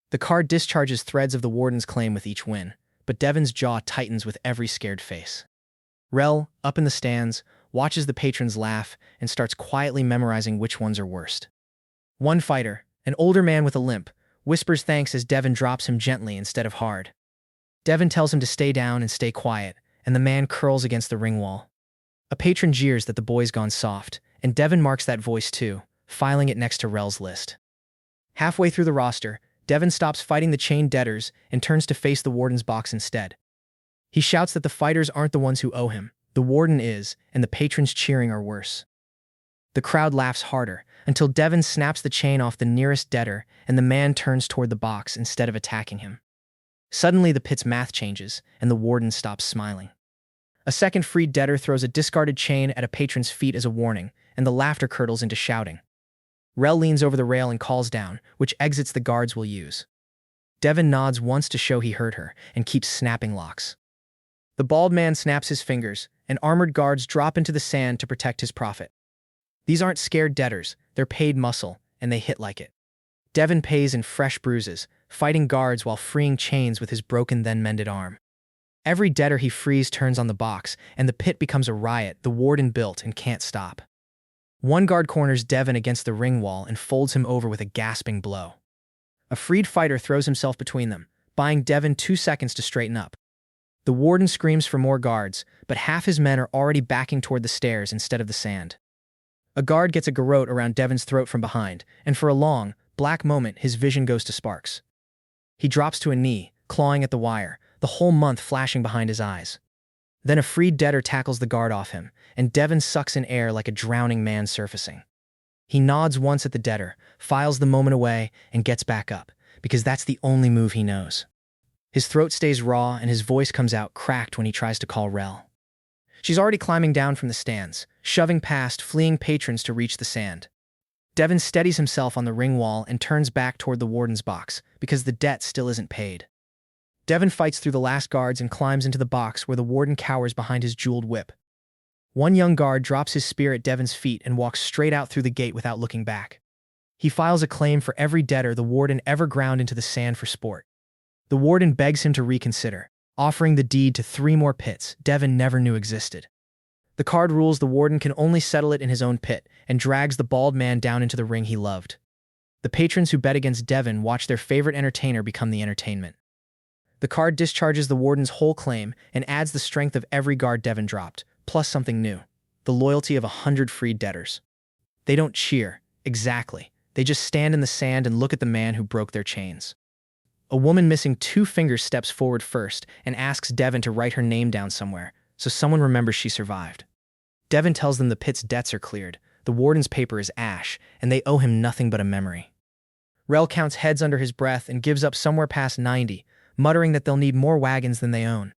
The card discharges threads of the warden's claim with each win, but Devin's jaw tightens with every scared face. Rel, up in the stands, watches the patrons laugh and starts quietly memorizing which ones are worst. One fighter, an older man with a limp, whispers thanks as Devin drops him gently instead of hard. Devin tells him to stay down and stay quiet, and the man curls against the ring wall. A patron jeers that the boy's gone soft, and Devin marks that voice too, filing it next to Rel's list. Halfway through the roster, Devin stops fighting the chained debtors and turns to face the warden's box instead. He shouts that the fighters aren't the ones who owe him, the warden is, and the patrons cheering are worse. The crowd laughs harder, until Devin snaps the chain off the nearest debtor and the man turns toward the box instead of attacking him. Suddenly the pit's math changes, and the warden stops smiling. A second freed debtor throws a discarded chain at a patron's feet as a warning, and the laughter curdles into shouting. Rel leans over the rail and calls down, which exits the guards will use. Devin nods once to show he heard her, and keeps snapping locks. The bald man snaps his fingers, and armored guards drop into the sand to protect his profit. These aren't scared debtors, they're paid muscle, and they hit like it. Devin pays in fresh bruises, fighting guards while freeing chains with his broken then mended arm. Every debtor he frees turns on the box, and the pit becomes a riot the warden built and can't stop. One guard corners Devin against the ring wall and folds him over with a gasping blow. A freed fighter throws himself between them, buying Devin 2 seconds to straighten up. The warden screams for more guards, but half his men are already backing toward the stairs instead of the sand. A guard gets a garrote around Devon's throat from behind, and for a long, black moment his vision goes to sparks. He drops to a knee, clawing at the wire, the whole month flashing behind his eyes. Then a freed debtor tackles the guard off him, and Devon sucks in air like a drowning man surfacing. He nods once at the debtor, files the moment away, and gets back up, because that's the only move he knows. His throat stays raw, and his voice comes out cracked when he tries to call Rel. She's already climbing down from the stands, shoving past fleeing patrons to reach the sand. Devon steadies himself on the ring wall and turns back toward the warden's box, because the debt still isn't paid. Devon fights through the last guards and climbs into the box where the warden cowers behind his jeweled whip. One young guard drops his spear at Devon's feet and walks straight out through the gate without looking back. He files a claim for every debtor the warden ever ground into the sand for sport. The warden begs him to reconsider, offering the deed to 3 more pits Devon never knew existed. The card rules the warden can only settle it in his own pit and drags the bald man down into the ring he loved. The patrons who bet against Devon watch their favorite entertainer become the entertainment. The card discharges the warden's whole claim and adds the strength of every guard Devon dropped, plus something new, the loyalty of 100 freed debtors. They don't cheer, exactly. They just stand in the sand and look at the man who broke their chains. A woman missing 2 fingers steps forward first and asks Devon to write her name down somewhere, so someone remembers she survived. Devon tells them the pit's debts are cleared, the warden's paper is ash, and they owe him nothing but a memory. Rel counts heads under his breath and gives up somewhere past 90, muttering that they'll need more wagons than they own.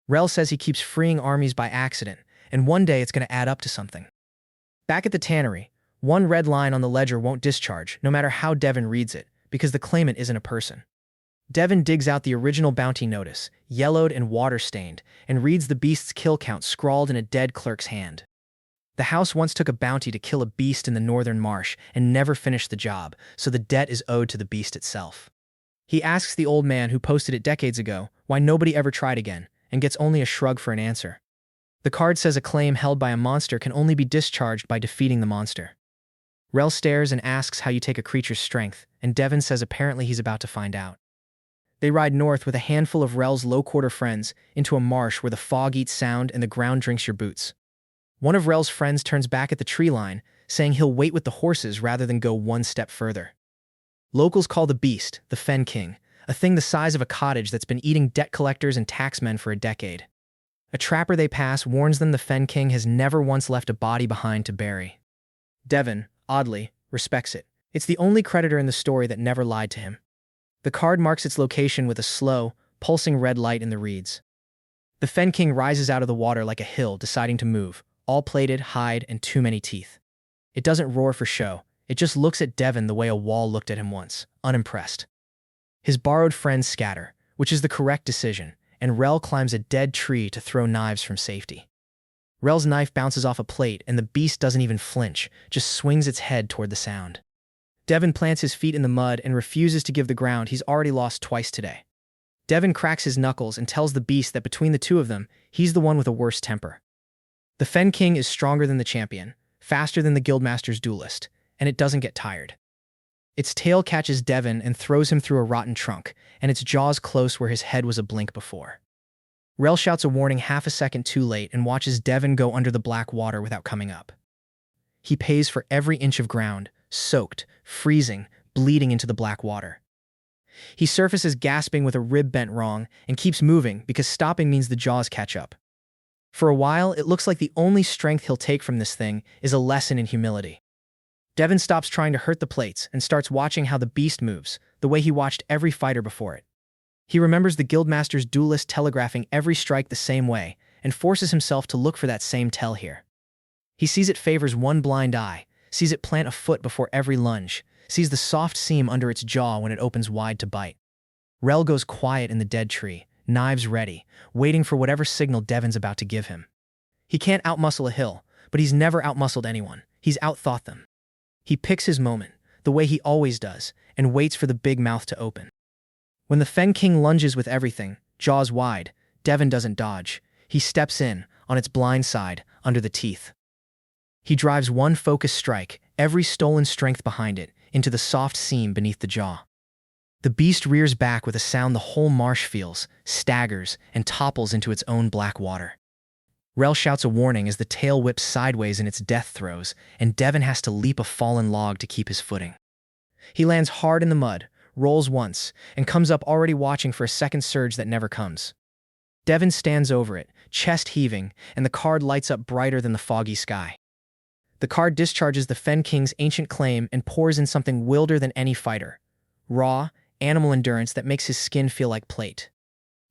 Rel says he keeps freeing armies by accident, and one day it's going to add up to something. Back at the tannery, one red line on the ledger won't discharge, no matter how Devon reads it, because the claimant isn't a person. Devon digs out the original bounty notice, yellowed and water-stained, and reads the beast's kill count scrawled in a dead clerk's hand. The house once took a bounty to kill a beast in the northern marsh and never finished the job, so the debt is owed to the beast itself. He asks the old man who posted it decades ago why nobody ever tried again, and gets only a shrug for an answer. The card says a claim held by a monster can only be discharged by defeating the monster. Rel stares and asks how you take a creature's strength, and Devon says apparently he's about to find out. They ride north with a handful of Rel's low-quarter friends into a marsh where the fog eats sound and the ground drinks your boots. One of Rel's friends turns back at the tree line, saying he'll wait with the horses rather than go one step further. Locals call the beast the Fen King, a thing the size of a cottage that's been eating debt collectors and taxmen for a decade. A trapper they pass warns them the Fen King has never once left a body behind to bury. Devon, oddly, respects it. It's the only creditor in the story that never lied to him. The card marks its location with a slow, pulsing red light in the reeds. The Fen King rises out of the water like a hill, deciding to move, all plated, hide, and too many teeth. It doesn't roar for show. It just looks at Devon the way a wall looked at him once, unimpressed. His borrowed friends scatter, which is the correct decision, and Rel climbs a dead tree to throw knives from safety. Rel's knife bounces off a plate, and the beast doesn't even flinch, just swings its head toward the sound. Devon plants his feet in the mud and refuses to give the ground he's already lost twice today. Devon cracks his knuckles and tells the beast that between the two of them, he's the one with a worse temper. The Fen King is stronger than the champion, faster than the Guildmaster's duelist, and it doesn't get tired. Its tail catches Devon and throws him through a rotten trunk, and its jaws close where his head was a blink before. Rel shouts a warning half a second too late and watches Devon go under the black water without coming up. He pays for every inch of ground, soaked, freezing, bleeding into the black water. He surfaces gasping with a rib bent wrong and keeps moving because stopping means the jaws catch up. For a while, it looks like the only strength he'll take from this thing is a lesson in humility. Devon stops trying to hurt the plates and starts watching how the beast moves, the way he watched every fighter before it. He remembers the Guildmaster's duelist telegraphing every strike the same way and forces himself to look for that same tell here. He sees it favors one blind eye, sees it plant a foot before every lunge, sees the soft seam under its jaw when it opens wide to bite. Rel goes quiet in the dead tree, knives ready, waiting for whatever signal Devon's about to give him. He can't outmuscle a hill, but he's never outmuscled anyone. He's outthought them. He picks his moment, the way he always does, and waits for the big mouth to open. When the Fen King lunges with everything, jaws wide, Devon doesn't dodge. He steps in, on its blind side, under the teeth. He drives one focused strike, every stolen strength behind it, into the soft seam beneath the jaw. The beast rears back with a sound the whole marsh feels, staggers, and topples into its own black water. Rel shouts a warning as the tail whips sideways in its death throes, and Devon has to leap a fallen log to keep his footing. He lands hard in the mud, rolls once, and comes up already watching for a second surge that never comes. Devon stands over it, chest heaving, and the card lights up brighter than the foggy sky. The card discharges the Fen King's ancient claim and pours in something wilder than any fighter. Raw, animal endurance that makes his skin feel like plate.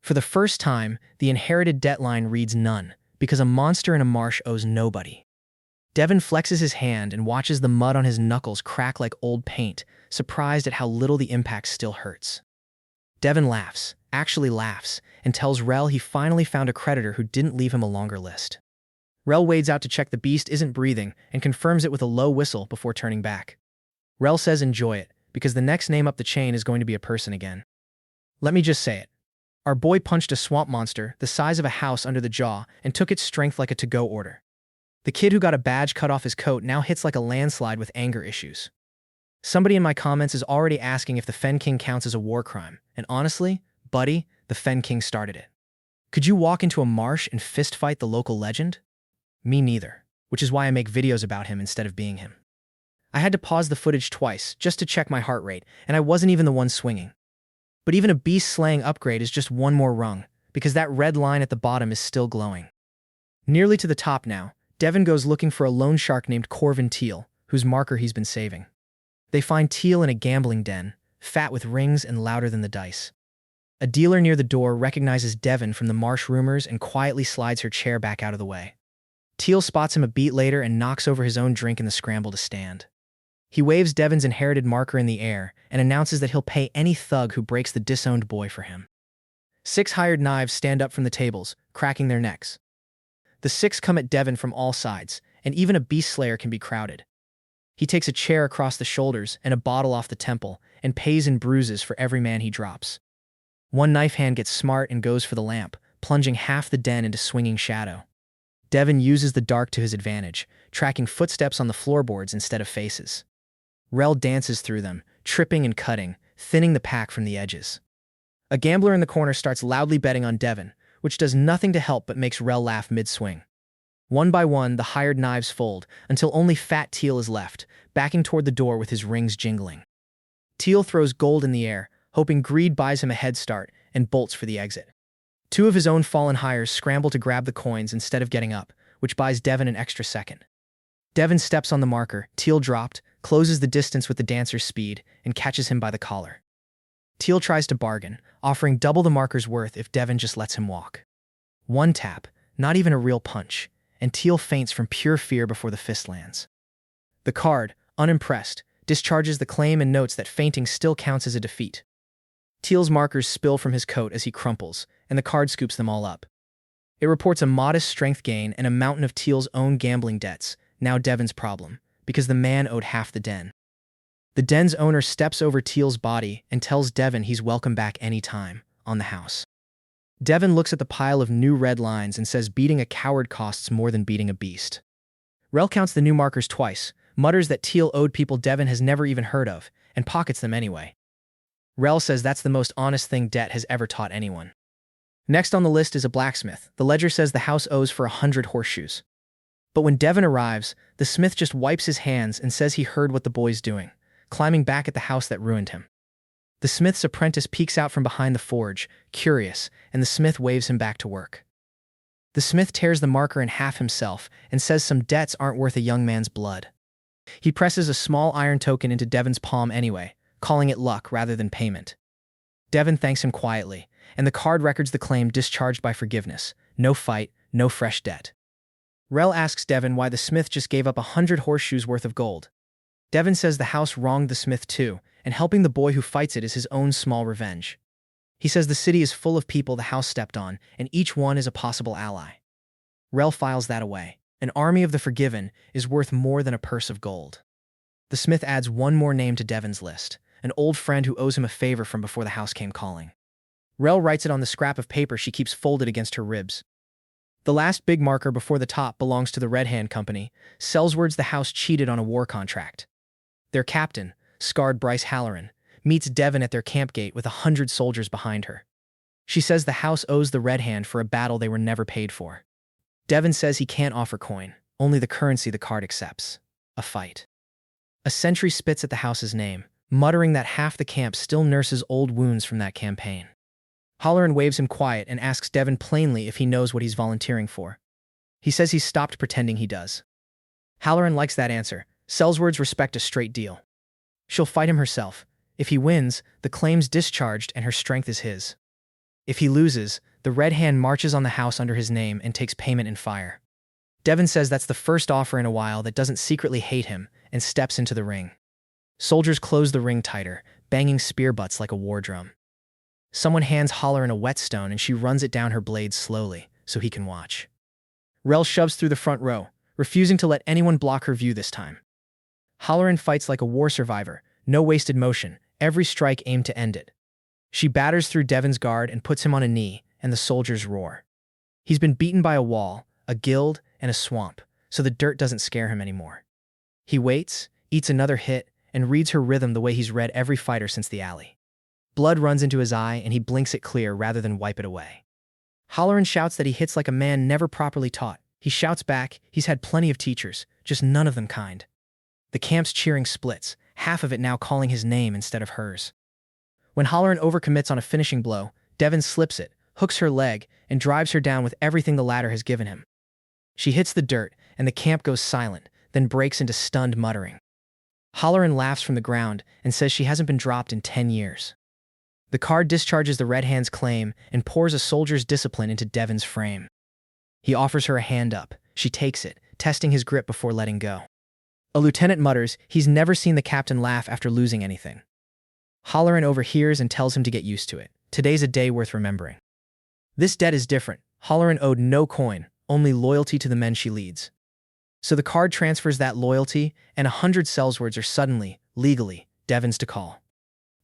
For the first time, the inherited debt line reads none, because a monster in a marsh owes nobody. Devon flexes his hand and watches the mud on his knuckles crack like old paint, surprised at how little the impact still hurts. Devon laughs, actually laughs, and tells Rel he finally found a creditor who didn't leave him a longer list. Rel wades out to check the beast isn't breathing and confirms it with a low whistle before turning back. Rel says enjoy it, because the next name up the chain is going to be a person again. Let me just say it. Our boy punched a swamp monster the size of a house under the jaw and took its strength like a to-go order. The kid who got a badge cut off his coat now hits like a landslide with anger issues. Somebody in my comments is already asking if the Fen King counts as a war crime, and honestly, buddy, the Fen King started it. Could you walk into a marsh and fistfight the local legend? Me neither, which is why I make videos about him instead of being him. I had to pause the footage twice just to check my heart rate, and I wasn't even the one swinging. But even a beast slaying upgrade is just one more rung, because that red line at the bottom is still glowing. Nearly to the top now, Devon goes looking for a loan shark named Corvin Teal, whose marker he's been saving. They find Teal in a gambling den, fat with rings and louder than the dice. A dealer near the door recognizes Devon from the marsh rumors and quietly slides her chair back out of the way. Teal spots him a beat later and knocks over his own drink in the scramble to stand. He waves Devon's inherited marker in the air and announces that he'll pay any thug who breaks the disowned boy for him. 6 hired knives stand up from the tables, cracking their necks. The 6 come at Devon from all sides, and even a beast slayer can be crowded. He takes a chair across the shoulders and a bottle off the temple, and pays in bruises for every man he drops. One knife hand gets smart and goes for the lamp, plunging half the den into swinging shadow. Devon uses the dark to his advantage, tracking footsteps on the floorboards instead of faces. Rel dances through them, tripping and cutting, thinning the pack from the edges. A gambler in the corner starts loudly betting on Devon, which does nothing to help but makes Rel laugh mid-swing. One by one, the hired knives fold, until only Fat Teal is left, backing toward the door with his rings jingling. Teal throws gold in the air, hoping greed buys him a head start, and bolts for the exit. 2 of his own fallen hires scramble to grab the coins instead of getting up, which buys Devon an extra second. Devon steps on the marker, Teal dropped, closes the distance with the dancer's speed, and catches him by the collar. Teal tries to bargain, offering double the marker's worth if Devon just lets him walk. One tap, not even a real punch, and Teal faints from pure fear before the fist lands. The card, unimpressed, discharges the claim and notes that fainting still counts as a defeat. Teal's markers spill from his coat as he crumples, and the card scoops them all up. It reports a modest strength gain and a mountain of Teal's own gambling debts, now Devon's problem, because the man owed half the den. The den's owner steps over Teal's body and tells Devon he's welcome back any time, on the house. Devon looks at the pile of new red lines and says beating a coward costs more than beating a beast. Rel counts the new markers twice, mutters that Teal owed people Devon has never even heard of, and pockets them anyway. Rel says that's the most honest thing debt has ever taught anyone. Next on the list is a blacksmith. The ledger says the house owes for 100 horseshoes. But when Devon arrives, the smith just wipes his hands and says he heard what the boy's doing, climbing back at the house that ruined him. The smith's apprentice peeks out from behind the forge, curious, and the smith waves him back to work. The smith tears the marker in half himself and says some debts aren't worth a young man's blood. He presses a small iron token into Devon's palm anyway, calling it luck rather than payment. Devon thanks him quietly, and the card records the claim discharged by forgiveness. No fight, no fresh debt. Rel asks Devon why the smith just gave up 100 horseshoes worth of gold. Devon says the house wronged the smith too, and helping the boy who fights it is his own small revenge. He says the city is full of people the house stepped on, and each one is a possible ally. Rel files that away. An army of the forgiven is worth more than a purse of gold. The smith adds one more name to Devon's list, an old friend who owes him a favor from before the house came calling. Rel writes it on the scrap of paper she keeps folded against her ribs. The last big marker before the top belongs to the Red Hand Company, Sellsword's the house cheated on a war contract. Their captain, scarred Bryce Halloran, meets Devon at their camp gate with 100 soldiers behind her. She says the house owes the Red Hand for a battle they were never paid for. Devon says he can't offer coin, only the currency the card accepts: a fight. A sentry spits at the house's name, muttering that half the camp still nurses old wounds from that campaign. Halloran waves him quiet and asks Devon plainly if he knows what he's volunteering for. He says he's stopped pretending he does. Halloran likes that answer. Sellswords respect a straight deal. She'll fight him herself. If he wins, the claim's discharged and her strength is his. If he loses, the Red Hand marches on the house under his name and takes payment in fire. Devon says that's the first offer in a while that doesn't secretly hate him and steps into the ring. Soldiers close the ring tighter, banging spear butts like a war drum. Someone hands Halloran a whetstone and she runs it down her blade slowly so he can watch. Rel shoves through the front row, refusing to let anyone block her view this time. Halloran fights like a war survivor, no wasted motion, every strike aimed to end it. She batters through Devon's guard and puts him on a knee, and the soldiers roar. He's been beaten by a wall, a guild, and a swamp, so the dirt doesn't scare him anymore. He waits, eats another hit, and reads her rhythm the way he's read every fighter since the alley. Blood runs into his eye, and he blinks it clear rather than wipe it away. Halloran shouts that he hits like a man never properly taught. He shouts back, he's had plenty of teachers, just none of them kind. The camp's cheering splits, half of it now calling his name instead of hers. When Halloran overcommits on a finishing blow, Devon slips it, hooks her leg, and drives her down with everything the latter has given him. She hits the dirt, and the camp goes silent, then breaks into stunned muttering. Halloran laughs from the ground and says she hasn't been dropped in 10 years. The card discharges the Red Hand's claim and pours a soldier's discipline into Devon's frame. He offers her a hand up. She takes it, testing his grip before letting go. A lieutenant mutters he's never seen the captain laugh after losing anything. Halloran overhears and tells him to get used to it. Today's a day worth remembering. This debt is different. Halloran owed no coin, only loyalty to the men she leads. So the card transfers that loyalty, and 100 Sellswords are suddenly, legally, Devon's to call.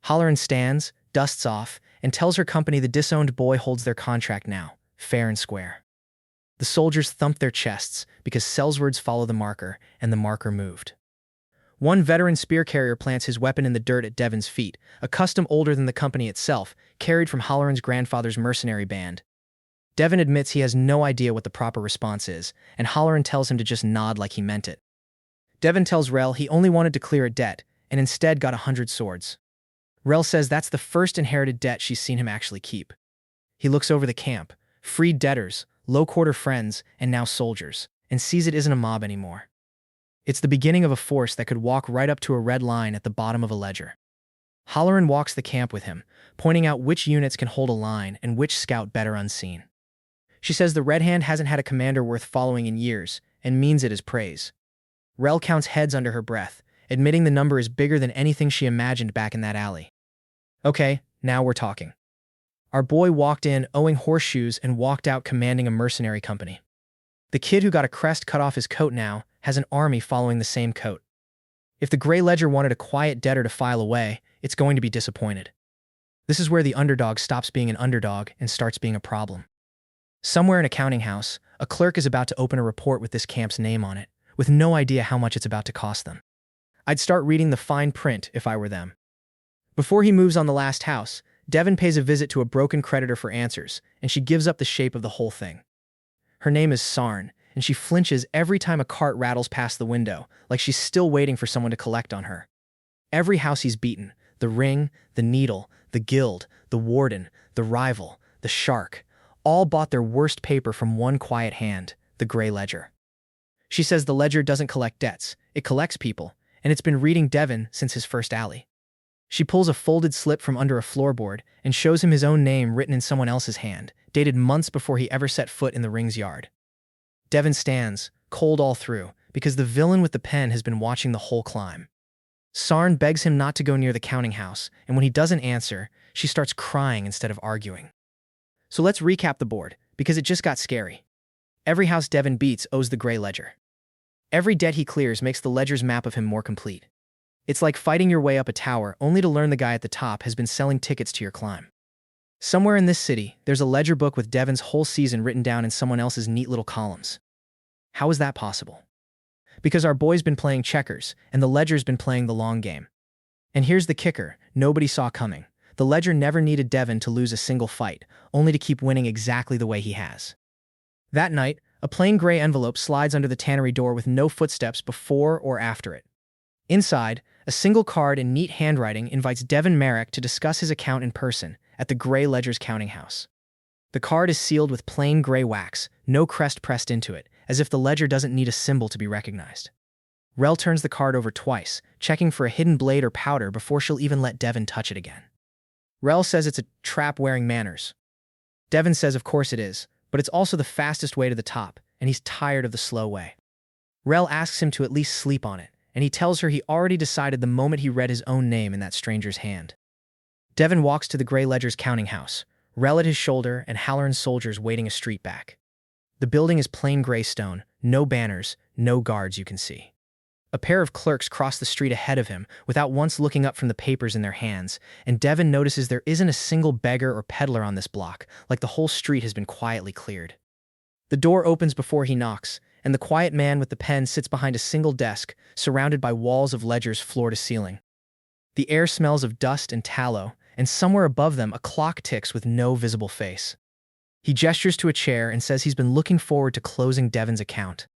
Halloran stands, dusts off, and tells her company the disowned boy holds their contract now, fair and square. The soldiers thump their chests because Sellswords follow the marker, and the marker moved. One veteran spear carrier plants his weapon in the dirt at Devon's feet, a custom older than the company itself, carried from Halloran's grandfather's mercenary band. Devon admits he has no idea what the proper response is, and Halloran tells him to just nod like he meant it. Devon tells Rel he only wanted to clear a debt, and instead got 100 swords. Rel says that's the first inherited debt she's seen him actually keep. He looks over the camp, freed debtors, low-quarter friends, and now soldiers, and sees it isn't a mob anymore. It's the beginning of a force that could walk right up to a red line at the bottom of a ledger. Halloran walks the camp with him, pointing out which units can hold a line and which scout better unseen. She says the Red Hand hasn't had a commander worth following in years, and means it as praise. Rel counts heads under her breath, admitting the number is bigger than anything she imagined back in that alley. Okay, now we're talking. Our boy walked in owing horseshoes and walked out commanding a mercenary company. The kid who got a crest cut off his coat now has an army following the same coat. If the Grey Ledger wanted a quiet debtor to file away, it's going to be disappointed. This is where the underdog stops being an underdog and starts being a problem. Somewhere in a counting house, a clerk is about to open a report with this camp's name on it, with no idea how much it's about to cost them. I'd start reading the fine print if I were them. Before he moves on the last house, Devon pays a visit to a broken creditor for answers, and she gives up the shape of the whole thing. Her name is Sarn, and she flinches every time a cart rattles past the window, like she's still waiting for someone to collect on her. Every house he's beaten, the Ring, the Needle, the Guild, the Warden, the Rival, the Shark, all bought their worst paper from one quiet hand, the Grey Ledger. She says the ledger doesn't collect debts, it collects people, and it's been reading Devon since his first alley. She pulls a folded slip from under a floorboard and shows him his own name written in someone else's hand, dated months before he ever set foot in the Ring's yard. Devon stands, cold all through, because the villain with the pen has been watching the whole climb. Sarn begs him not to go near the counting house, and when he doesn't answer, she starts crying instead of arguing. So let's recap the board, because it just got scary. Every house Devon beats owes the Grey Ledger. Every debt he clears makes the ledger's map of him more complete. It's like fighting your way up a tower only to learn the guy at the top has been selling tickets to your climb. Somewhere in this city, there's a ledger book with Devon's whole season written down in someone else's neat little columns. How is that possible? Because our boy's been playing checkers, and the ledger's been playing the long game. And here's the kicker nobody saw coming. The ledger never needed Devin to lose a single fight, only to keep winning exactly the way he has. That night, a plain gray envelope slides under the tannery door with no footsteps before or after it. Inside, a single card in neat handwriting invites Devin Merrick to discuss his account in person at the Gray Ledger's counting house. The card is sealed with plain gray wax, no crest pressed into it, as if the ledger doesn't need a symbol to be recognized. Rel turns the card over twice, checking for a hidden blade or powder before she'll even let Devin touch it again. Rel says it's a trap wearing manners. Devin says of course it is, but it's also the fastest way to the top, and he's tired of the slow way. Rel asks him to at least sleep on it, and he tells her he already decided the moment he read his own name in that stranger's hand. Devin walks to the Gray Ledger's counting house, Rel at his shoulder and Halloran's soldiers waiting a street back. The building is plain gray stone, no banners, no guards you can see. A pair of clerks cross the street ahead of him without once looking up from the papers in their hands, and Devin notices there isn't a single beggar or peddler on this block, like the whole street has been quietly cleared. The door opens before he knocks, and the quiet man with the pen sits behind a single desk, surrounded by walls of ledgers floor to ceiling. The air smells of dust and tallow, and somewhere above them a clock ticks with no visible face. He gestures to a chair and says he's been looking forward to closing Devin's account.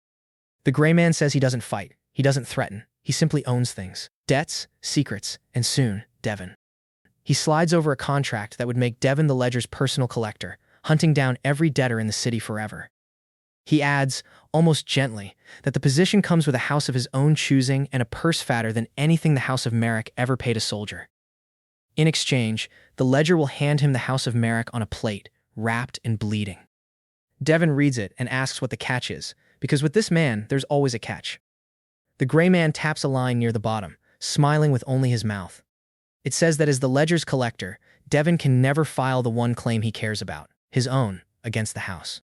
The gray man says he doesn't fight, he doesn't threaten, he simply owns things. Debts, secrets, and soon, Devin. He slides over a contract that would make Devin the ledger's personal collector, hunting down every debtor in the city forever. He adds, almost gently, that the position comes with a house of his own choosing and a purse fatter than anything the House of Merrick ever paid a soldier. In exchange, the ledger will hand him the House of Merrick on a plate, wrapped and bleeding. Devin reads it and asks what the catch is, because with this man, there's always a catch. The gray man taps a line near the bottom, smiling with only his mouth. It says that as the ledger's collector, Devin can never file the one claim he cares about, his own, against the house.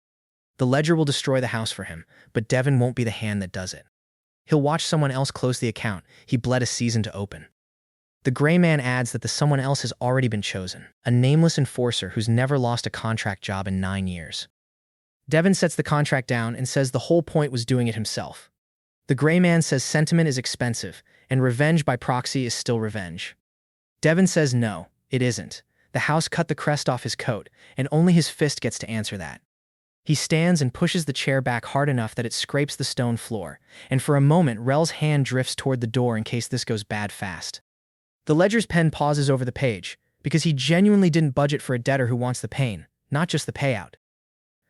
The ledger will destroy the house for him, but Devin won't be the hand that does it. He'll watch someone else close the account he bled a season to open. The gray man adds that the someone else has already been chosen, a nameless enforcer who's never lost a contract job in 9 years. Devin sets the contract down and says the whole point was doing it himself. The gray man says sentiment is expensive, and revenge by proxy is still revenge. Devin says no, it isn't. The house cut the crest off his coat, and only his fist gets to answer that. He stands and pushes the chair back hard enough that it scrapes the stone floor, and for a moment Rel's hand drifts toward the door in case this goes bad fast. The ledger's pen pauses over the page, because he genuinely didn't budget for a debtor who wants the pain, not just the payout.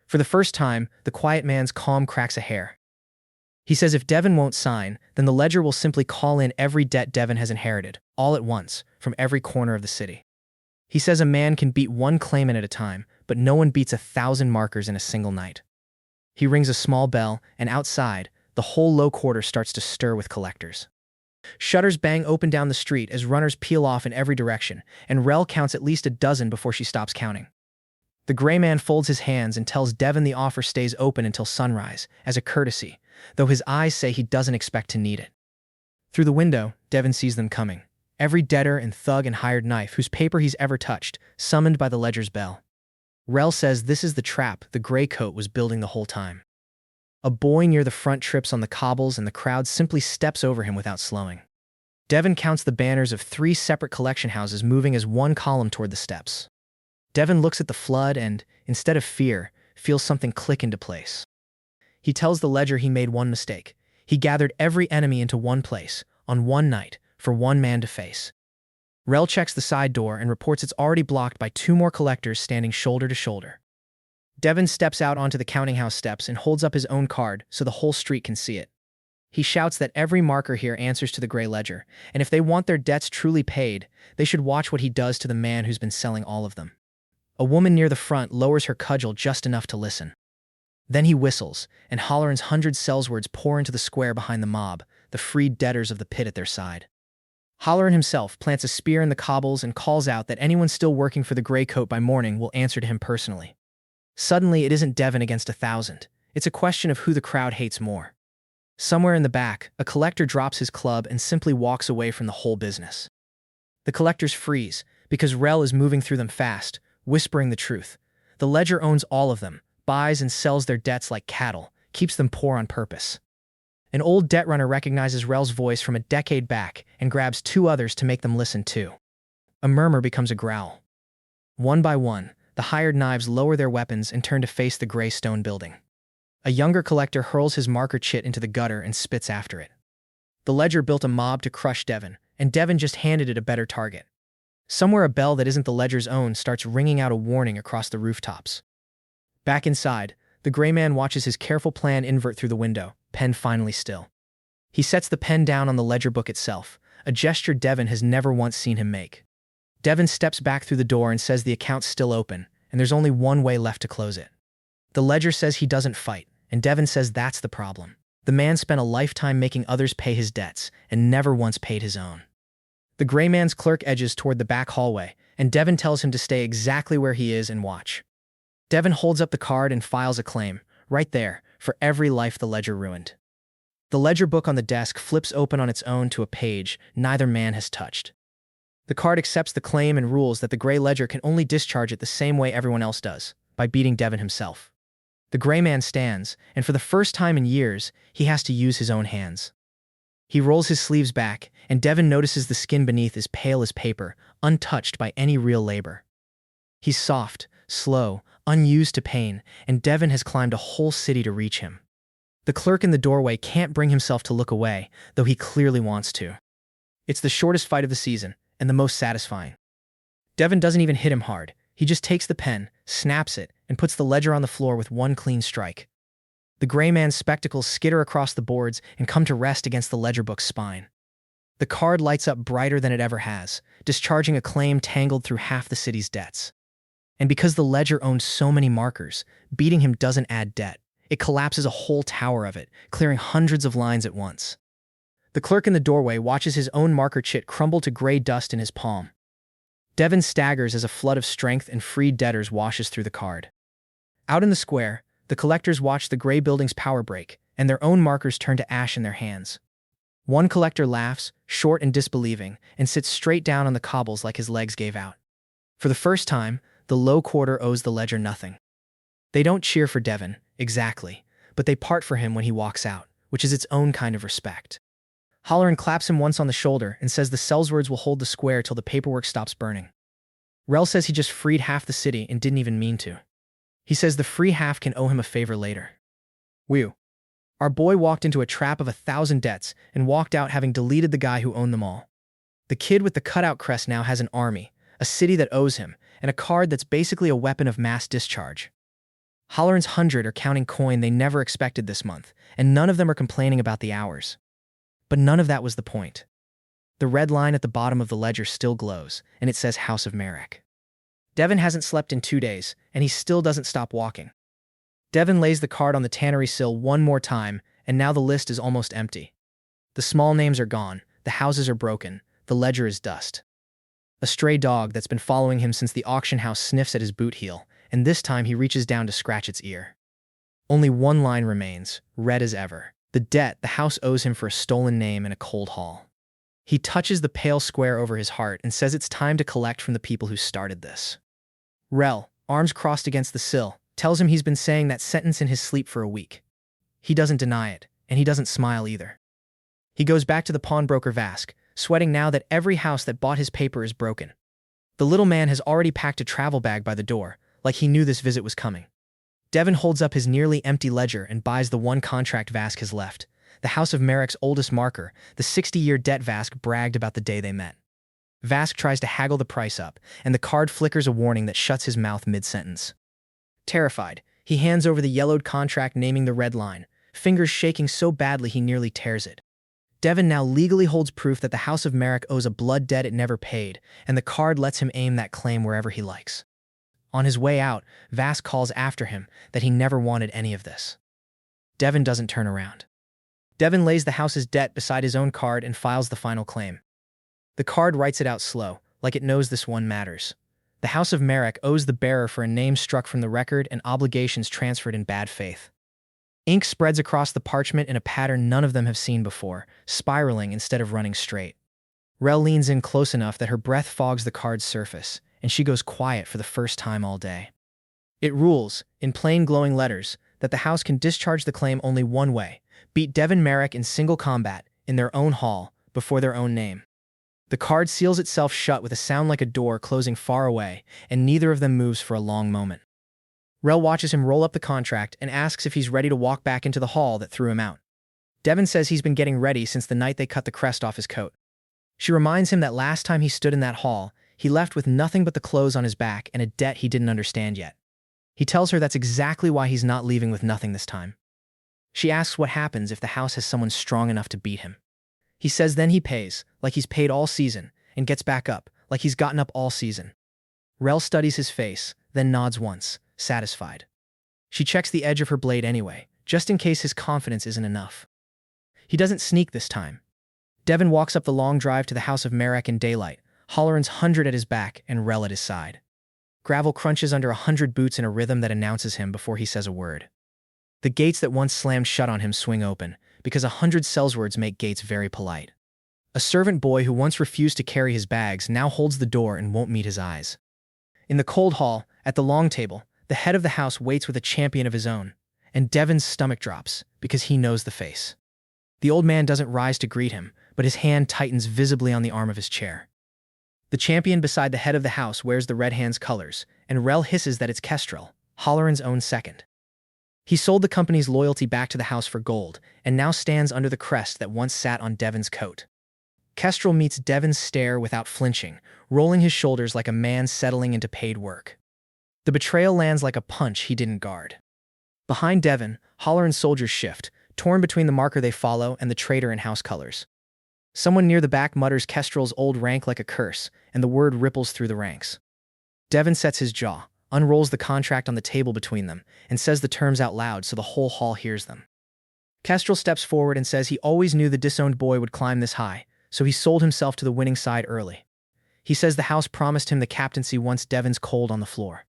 For the first time, the quiet man's calm cracks a hair. He says if Devin won't sign, then the ledger will simply call in every debt Devin has inherited, all at once, from every corner of the city. He says a man can beat one claimant at a time, but no one beats 1,000 markers in a single night. He rings a small bell, and outside, the whole low quarter starts to stir with collectors. Shutters bang open down the street as runners peel off in every direction, and Rel counts at least a dozen before she stops counting. The gray man folds his hands and tells Devin the offer stays open until sunrise, as a courtesy, though his eyes say he doesn't expect to need it. Through the window, Devin sees them coming. Every debtor and thug and hired knife whose paper he's ever touched, summoned by the ledger's bell. Rel says this is the trap the gray coat was building the whole time. A boy near the front trips on the cobbles and the crowd simply steps over him without slowing. Devin counts the banners of 3 separate collection houses moving as one column toward the steps. Devin looks at the flood and, instead of fear, feels something click into place. He tells the ledger he made one mistake. He gathered every enemy into one place, on one night, for one man to face. Rel checks the side door and reports it's already blocked by 2 more collectors standing shoulder to shoulder. Devin steps out onto the counting house steps and holds up his own card so the whole street can see it. He shouts that every marker here answers to the gray ledger, and if they want their debts truly paid, they should watch what he does to the man who's been selling all of them. A woman near the front lowers her cudgel just enough to listen. Then he whistles, and Halloran's 100 sellswords pour into the square behind the mob, the freed debtors of the pit at their side. Halloran himself plants a spear in the cobbles and calls out that anyone still working for the gray coat by morning will answer to him personally. Suddenly, it isn't Devin against 1,000. It's a question of who the crowd hates more. Somewhere in the back, a collector drops his club and simply walks away from the whole business. The collectors freeze, because Rel is moving through them fast, whispering the truth. The ledger owns all of them, buys and sells their debts like cattle, keeps them poor on purpose. An old debt runner recognizes Rel's voice from a decade back and grabs two others to make them listen too. A murmur becomes a growl. One by one, the hired knives lower their weapons and turn to face the gray stone building. A younger collector hurls his marker chit into the gutter and spits after it. The ledger built a mob to crush Devon, and Devon just handed it a better target. Somewhere a bell that isn't the ledger's own starts ringing out a warning across the rooftops. Back inside, the gray man watches his careful plan invert through the window, pen finally still. He sets the pen down on the ledger book itself, a gesture Devon has never once seen him make. Devon steps back through the door and says the account's still open, and there's only one way left to close it. The ledger says he doesn't fight, and Devon says that's the problem. The man spent a lifetime making others pay his debts, and never once paid his own. The gray man's clerk edges toward the back hallway, and Devon tells him to stay exactly where he is and watch. Devon holds up the card and files a claim, right there, for every life the ledger ruined. The ledger book on the desk flips open on its own to a page neither man has touched. The card accepts the claim and rules that the gray ledger can only discharge it the same way everyone else does, by beating Devon himself. The gray man stands, and for the first time in years, he has to use his own hands. He rolls his sleeves back, and Devon notices the skin beneath is pale as paper, untouched by any real labor. He's soft, slow, unused to pain, and Devon has climbed a whole city to reach him. The clerk in the doorway can't bring himself to look away, though he clearly wants to. It's the shortest fight of the season, and the most satisfying. Devon doesn't even hit him hard. He just takes the pen, snaps it, and puts the ledger on the floor with one clean strike. The gray man's spectacles skitter across the boards and come to rest against the ledger book's spine. The card lights up brighter than it ever has, discharging a claim tangled through half the city's debts. And because the ledger owns so many markers, beating him doesn't add debt. It collapses a whole tower of it, clearing hundreds of lines at once. The clerk in the doorway watches his own marker chit crumble to gray dust in his palm. Devon staggers as a flood of strength and freed debtors washes through the card. Out in the square, the collectors watch the gray building's power break, and their own markers turn to ash in their hands. One collector laughs, short and disbelieving, and sits straight down on the cobbles like his legs gave out. For the first time, the low quarter owes the ledger nothing. They don't cheer for Devon, exactly, but they part for him when he walks out, which is its own kind of respect. Halloran claps him once on the shoulder and says the Sellswords will hold the square till the paperwork stops burning. Rel says he just freed half the city and didn't even mean to. He says the free half can owe him a favor later. Whew. Our boy walked into a trap of 1,000 debts and walked out having deleted the guy who owned them all. The kid with the cutout crest now has an army, a city that owes him, and a card that's basically a weapon of mass discharge. Halloran's 100 are counting coin they never expected this month, and none of them are complaining about the hours. But none of that was the point. The red line at the bottom of the ledger still glows, and it says House of Marek. Devon hasn't slept in 2 days, and he still doesn't stop walking. Devon lays the card on the tannery sill one more time, and now the list is almost empty. The small names are gone, the houses are broken, the ledger is dust. A stray dog that's been following him since the auction house sniffs at his boot heel, and this time he reaches down to scratch its ear. Only one line remains, red as ever. The debt the house owes him for a stolen name and a cold haul. He touches the pale square over his heart and says it's time to collect from the people who started this. Rel, arms crossed against the sill, tells him he's been saying that sentence in his sleep for a week. He doesn't deny it, and he doesn't smile either. He goes back to the pawnbroker Vask, sweating now that every house that bought his paper is broken. The little man has already packed a travel bag by the door, like he knew this visit was coming. Devon holds up his nearly empty ledger and buys the one contract Vask has left, the House of Marek's oldest marker, the 60-year debt Vask bragged about the day they met. Vask tries to haggle the price up, and the card flickers a warning that shuts his mouth mid-sentence. Terrified, he hands over the yellowed contract naming the red line, fingers shaking so badly he nearly tears it. Devon now legally holds proof that the House of Marek owes a blood debt it never paid, and the card lets him aim that claim wherever he likes. On his way out, Vask calls after him that he never wanted any of this. Devon doesn't turn around. Devon lays the house's debt beside his own card and files the final claim. The card writes it out slow, like it knows this one matters. The House of Marek owes the bearer for a name struck from the record and obligations transferred in bad faith. Ink spreads across the parchment in a pattern none of them have seen before, spiraling instead of running straight. Rel leans in close enough that her breath fogs the card's surface, and she goes quiet for the first time all day. It rules, in plain glowing letters, that the house can discharge the claim only one way: beat Devon Merrick in single combat, in their own hall, before their own name. The card seals itself shut with a sound like a door closing far away, and neither of them moves for a long moment. Rel watches him roll up the contract and asks if he's ready to walk back into the hall that threw him out. Devon says he's been getting ready since the night they cut the crest off his coat. She reminds him that last time he stood in that hall, he left with nothing but the clothes on his back and a debt he didn't understand yet. He tells her that's exactly why he's not leaving with nothing this time. She asks what happens if the house has someone strong enough to beat him. He says then he pays, like he's paid all season, and gets back up, like he's gotten up all season. Rel studies his face, then nods once, satisfied. She checks the edge of her blade anyway, just in case his confidence isn't enough. He doesn't sneak this time. Devon walks up the long drive to the house of Merrick in daylight, Halloran's 100 at his back and Rel at his side. Gravel crunches under 100 boots in a rhythm that announces him before he says a word. The gates that once slammed shut on him swing open, because 100 sellswords make gates very polite. A servant boy who once refused to carry his bags now holds the door and won't meet his eyes. In the cold hall, at the long table, the head of the house waits with a champion of his own, and Devon's stomach drops, because he knows the face. The old man doesn't rise to greet him, but his hand tightens visibly on the arm of his chair. The champion beside the head of the house wears the Red Hand's colors, and Rel hisses that it's Kestrel, Halloran's own second. He sold the company's loyalty back to the house for gold, and now stands under the crest that once sat on Devon's coat. Kestrel meets Devon's stare without flinching, rolling his shoulders like a man settling into paid work. The betrayal lands like a punch he didn't guard. Behind Devon, Halloran's soldiers shift, torn between the marker they follow and the traitor in house colors. Someone near the back mutters Kestrel's old rank like a curse, and the word ripples through the ranks. Devon sets his jaw, unrolls the contract on the table between them, and says the terms out loud so the whole hall hears them. Kestrel steps forward and says he always knew the disowned boy would climb this high, so he sold himself to the winning side early. He says the house promised him the captaincy once Devon's cold on the floor.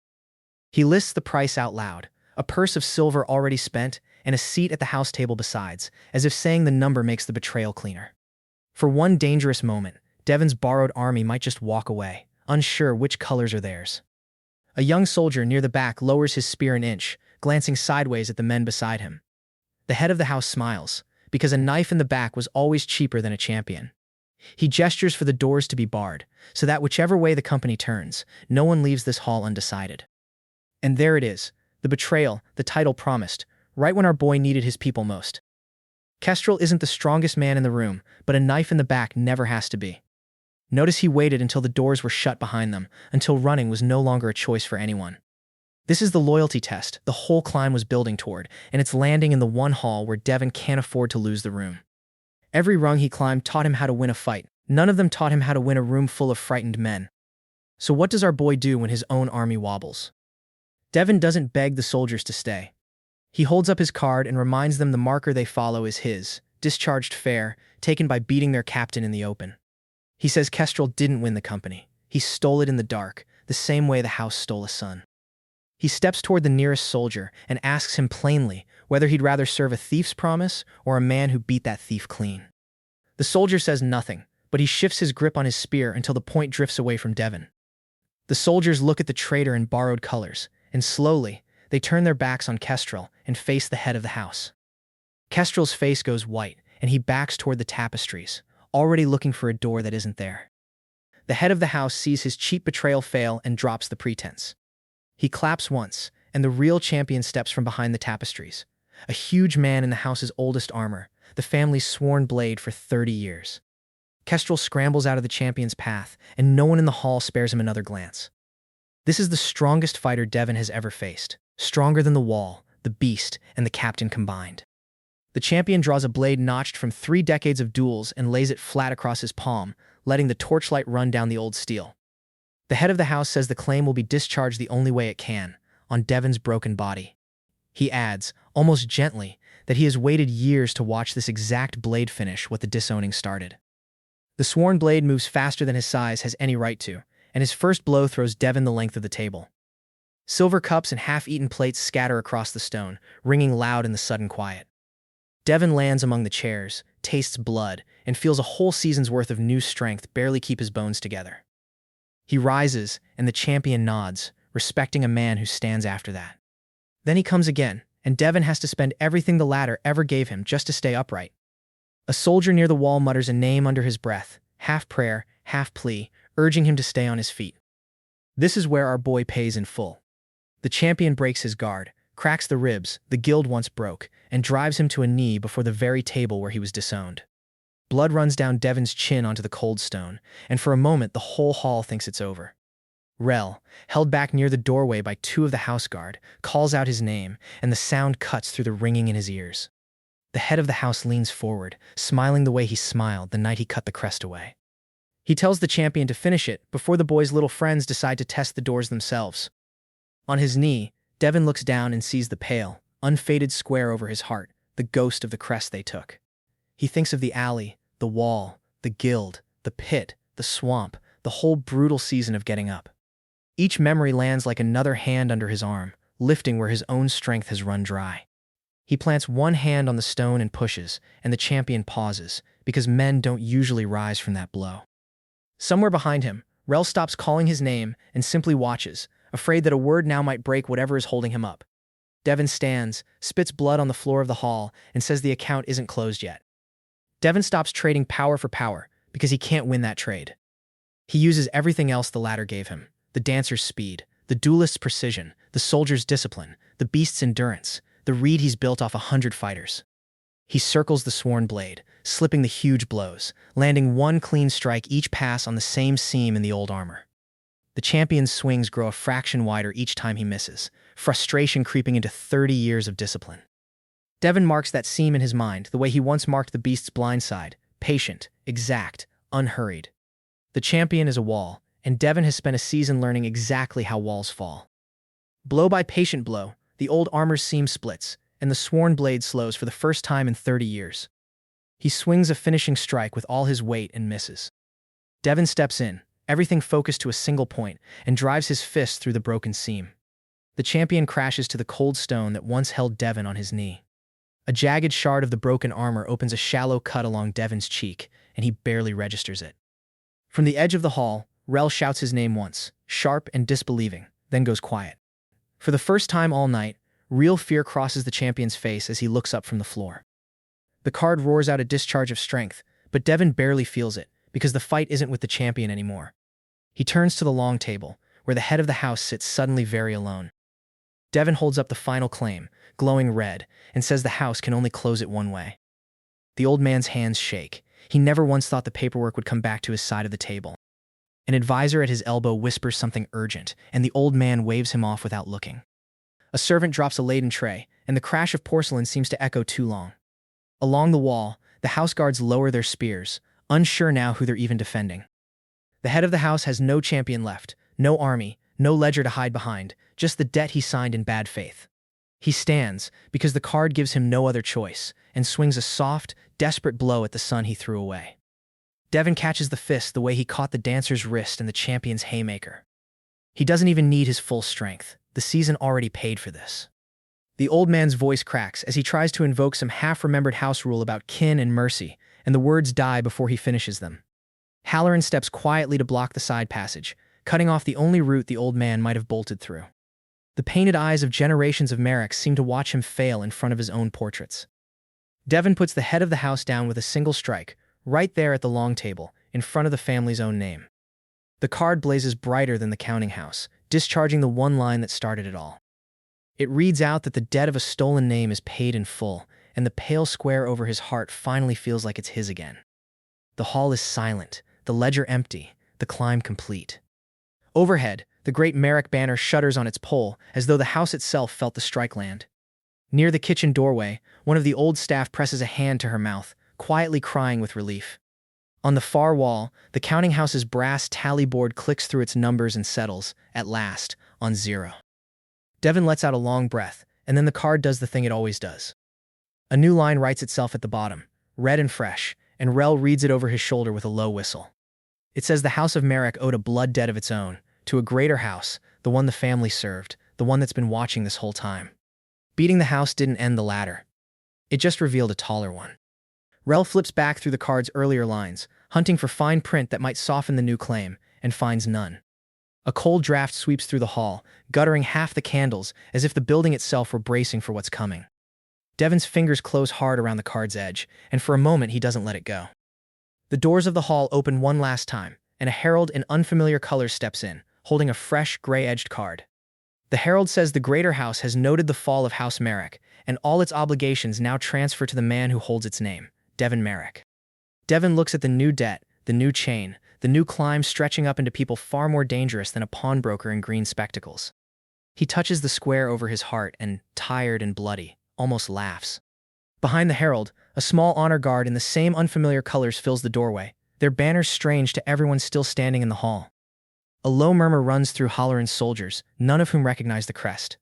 He lists the price out loud, a purse of silver already spent, and a seat at the house table besides, as if saying the number makes the betrayal cleaner. For one dangerous moment, Devon's borrowed army might just walk away, unsure which colors are theirs. A young soldier near the back lowers his spear an inch, glancing sideways at the men beside him. The head of the house smiles, because a knife in the back was always cheaper than a champion. He gestures for the doors to be barred, so that whichever way the company turns, no one leaves this hall undecided. And there it is, the betrayal, the title promised, right when our boy needed his people most. Kestrel isn't the strongest man in the room, but a knife in the back never has to be. Notice he waited until the doors were shut behind them, until running was no longer a choice for anyone. This is the loyalty test the whole climb was building toward, and it's landing in the one hall where Devon can't afford to lose the room. Every rung he climbed taught him how to win a fight. None of them taught him how to win a room full of frightened men. So what does our boy do when his own army wobbles? Devon doesn't beg the soldiers to stay. He holds up his card and reminds them the marker they follow is his, discharged fair, taken by beating their captain in the open. He says Kestrel didn't win the company. He stole it in the dark, the same way the house stole a son. He steps toward the nearest soldier and asks him plainly whether he'd rather serve a thief's promise or a man who beat that thief clean. The soldier says nothing, but he shifts his grip on his spear until the point drifts away from Devon. The soldiers look at the traitor in borrowed colors, and slowly, they turn their backs on Kestrel and face the head of the house. Kestrel's face goes white, and he backs toward the tapestries, already looking for a door that isn't there. The head of the house sees his cheap betrayal fail and drops the pretense. He claps once, and the real champion steps from behind the tapestries, a huge man in the house's oldest armor, the family's sworn blade for 30 years. Kestrel scrambles out of the champion's path, and no one in the hall spares him another glance. This is the strongest fighter Devon has ever faced, stronger than the wall, the beast, and the captain combined. The champion draws a blade notched from 3 decades of duels and lays it flat across his palm, letting the torchlight run down the old steel. The head of the house says the claim will be discharged the only way it can, on Devon's broken body. He adds, almost gently, that he has waited years to watch this exact blade finish what the disowning started. The sworn blade moves faster than his size has any right to, and his first blow throws Devon the length of the table. Silver cups and half-eaten plates scatter across the stone, ringing loud in the sudden quiet. Devon lands among the chairs, tastes blood, and feels a whole season's worth of new strength barely keep his bones together. He rises, and the champion nods, respecting a man who stands after that. Then he comes again, and Devon has to spend everything the ladder ever gave him just to stay upright. A soldier near the wall mutters a name under his breath, half prayer, half plea, urging him to stay on his feet. This is where our boy pays in full. The champion breaks his guard, cracks the ribs the guild once broke, and drives him to a knee before the very table where he was disowned. Blood runs down Devon's chin onto the cold stone, and for a moment the whole hall thinks it's over. Rel, held back near the doorway by two of the house guard, calls out his name, and the sound cuts through the ringing in his ears. The head of the house leans forward, smiling the way he smiled the night he cut the crest away. He tells the champion to finish it before the boy's little friends decide to test the doors themselves. On his knee, Devon looks down and sees the pale, unfaded square over his heart, the ghost of the crest they took. He thinks of the alley, the wall, the guild, the pit, the swamp, the whole brutal season of getting up. Each memory lands like another hand under his arm, lifting where his own strength has run dry. He plants one hand on the stone and pushes, and the champion pauses, because men don't usually rise from that blow. Somewhere behind him, Rel stops calling his name and simply watches, afraid that a word now might break whatever is holding him up. Devon stands, spits blood on the floor of the hall, and says the account isn't closed yet. Devon stops trading power for power, because he can't win that trade. He uses everything else the ladder gave him: the dancer's speed, the duelist's precision, the soldier's discipline, the beast's endurance, the reed he's built off 100 fighters. He circles the sworn blade, slipping the huge blows, landing one clean strike each pass on the same seam in the old armor. The champion's swings grow a fraction wider each time he misses, frustration creeping into 30 years of discipline. Devon marks that seam in his mind the way he once marked the beast's blind side: patient, exact, unhurried. The champion is a wall, and Devon has spent a season learning exactly how walls fall. Blow by patient blow, the old armor's seam splits, and the sworn blade slows for the first time in 30 years. He swings a finishing strike with all his weight and misses. Devon steps in, everything focused to a single point, and drives his fist through the broken seam. The champion crashes to the cold stone that once held Devon on his knee. A jagged shard of the broken armor opens a shallow cut along Devon's cheek, and he barely registers it. From the edge of the hall, Rel shouts his name once, sharp and disbelieving, then goes quiet. For the first time all night, real fear crosses the champion's face as he looks up from the floor. The card roars out a discharge of strength, but Devon barely feels it, because the fight isn't with the champion anymore. He turns to the long table, where the head of the house sits suddenly very alone. Devon holds up the final claim, glowing red, and says the house can only close it one way. The old man's hands shake. He never once thought the paperwork would come back to his side of the table. An advisor at his elbow whispers something urgent, and the old man waves him off without looking. A servant drops a laden tray, and the crash of porcelain seems to echo too long. Along the wall, the house guards lower their spears, unsure now who they're even defending. The head of the house has no champion left, no army, no ledger to hide behind, just the debt he signed in bad faith. He stands, because the card gives him no other choice, and swings a soft, desperate blow at the son he threw away. Devon catches the fist the way he caught the dancer's wrist and the champion's haymaker. He doesn't even need his full strength. The season already paid for this. The old man's voice cracks as he tries to invoke some half-remembered house rule about kin and mercy, and the words die before he finishes them. Halloran steps quietly to block the side passage, cutting off the only route the old man might have bolted through. The painted eyes of generations of Merricks seem to watch him fail in front of his own portraits. Devon puts the head of the house down with a single strike, right there at the long table, in front of the family's own name. The card blazes brighter than the counting house, discharging the one line that started it all. It reads out that the debt of a stolen name is paid in full, and the pale square over his heart finally feels like it's his again. The hall is silent, the ledger empty, the climb complete. Overhead, the great Merrick banner shudders on its pole, as though the house itself felt the strike land. Near the kitchen doorway, one of the old staff presses a hand to her mouth, quietly crying with relief. On the far wall, the counting house's brass tally board clicks through its numbers and settles, at last, on 0. Devon lets out a long breath, and then the card does the thing it always does. A new line writes itself at the bottom, red and fresh, and Rel reads it over his shoulder with a low whistle. It says the House of Merrick owed a blood debt of its own, to a greater house, the one the family served, the one that's been watching this whole time. Beating the house didn't end the ladder. It just revealed a taller one. Rel flips back through the card's earlier lines, hunting for fine print that might soften the new claim, and finds none. A cold draft sweeps through the hall, guttering half the candles as if the building itself were bracing for what's coming. Devon's fingers close hard around the card's edge, and for a moment he doesn't let it go. The doors of the hall open one last time, and a herald in unfamiliar colors steps in, holding a fresh, gray-edged card. The herald says the Greater House has noted the fall of House Merrick, and all its obligations now transfer to the man who holds its name, Devon Merrick. Devon looks at the new debt, the new chain, the new climb stretching up into people far more dangerous than a pawnbroker in green spectacles. He touches the square over his heart and, tired and bloody, almost laughs. Behind the herald, a small honor guard in the same unfamiliar colors fills the doorway, their banners strange to everyone still standing in the hall. A low murmur runs through Halloran's soldiers, none of whom recognize the crest.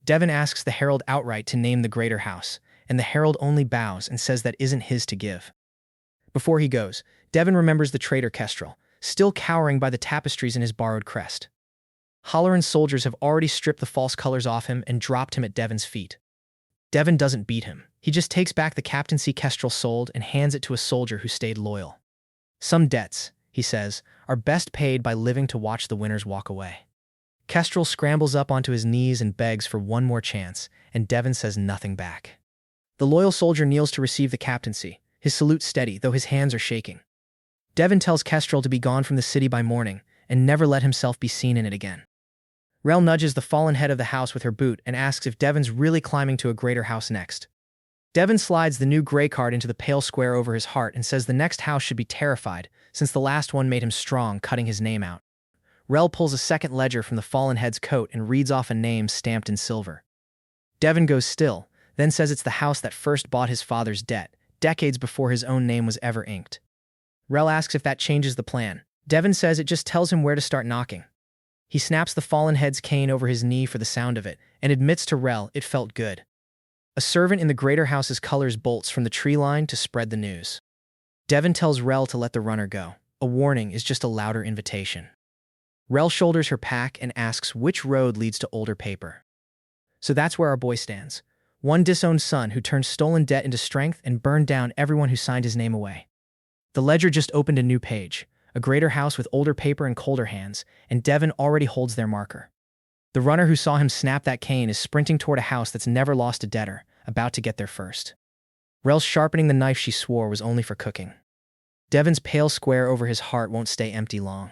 Devon asks the herald outright to name the Greater House, and the herald only bows and says that isn't his to give. Before he goes, Devon remembers the traitor Kestrel, still cowering by the tapestries in his borrowed crest. Halloran's soldiers have already stripped the false colors off him and dropped him at Devon's feet. Devon doesn't beat him. He just takes back the captaincy Kestrel sold and hands it to a soldier who stayed loyal. Some debts, he says, are best paid by living to watch the winners walk away. Kestrel scrambles up onto his knees and begs for one more chance, and Devon says nothing back. The loyal soldier kneels to receive the captaincy, his salute steady, though his hands are shaking. Devon tells Kestrel to be gone from the city by morning, and never let himself be seen in it again. Rel nudges the fallen head of the house with her boot and asks if Devon's really climbing to a greater house next. Devon slides the new gray card into the pale square over his heart and says the next house should be terrified, since the last one made him strong, cutting his name out. Rel pulls a second ledger from the fallen head's coat and reads off a name stamped in silver. Devon goes still, then says it's the house that first bought his father's debt, decades before his own name was ever inked. Rel asks if that changes the plan. Devon says it just tells him where to start knocking. He snaps the fallen head's cane over his knee for the sound of it, and admits to Rel it felt good. A servant in the Greater House's colors bolts from the tree line to spread the news. Devon tells Rel to let the runner go. A warning is just a louder invitation. Rel shoulders her pack and asks which road leads to older paper. So that's where our boy stands. One disowned son who turned stolen debt into strength and burned down everyone who signed his name away. The ledger just opened a new page, a greater house with older paper and colder hands, and Devon already holds their marker. The runner who saw him snap that cane is sprinting toward a house that's never lost a debtor, about to get there first. Rel's sharpening the knife she swore was only for cooking. Devon's pale square over his heart won't stay empty long.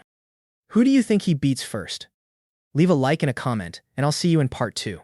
Who do you think he beats first? Leave a like and a comment, and I'll see you in part 2.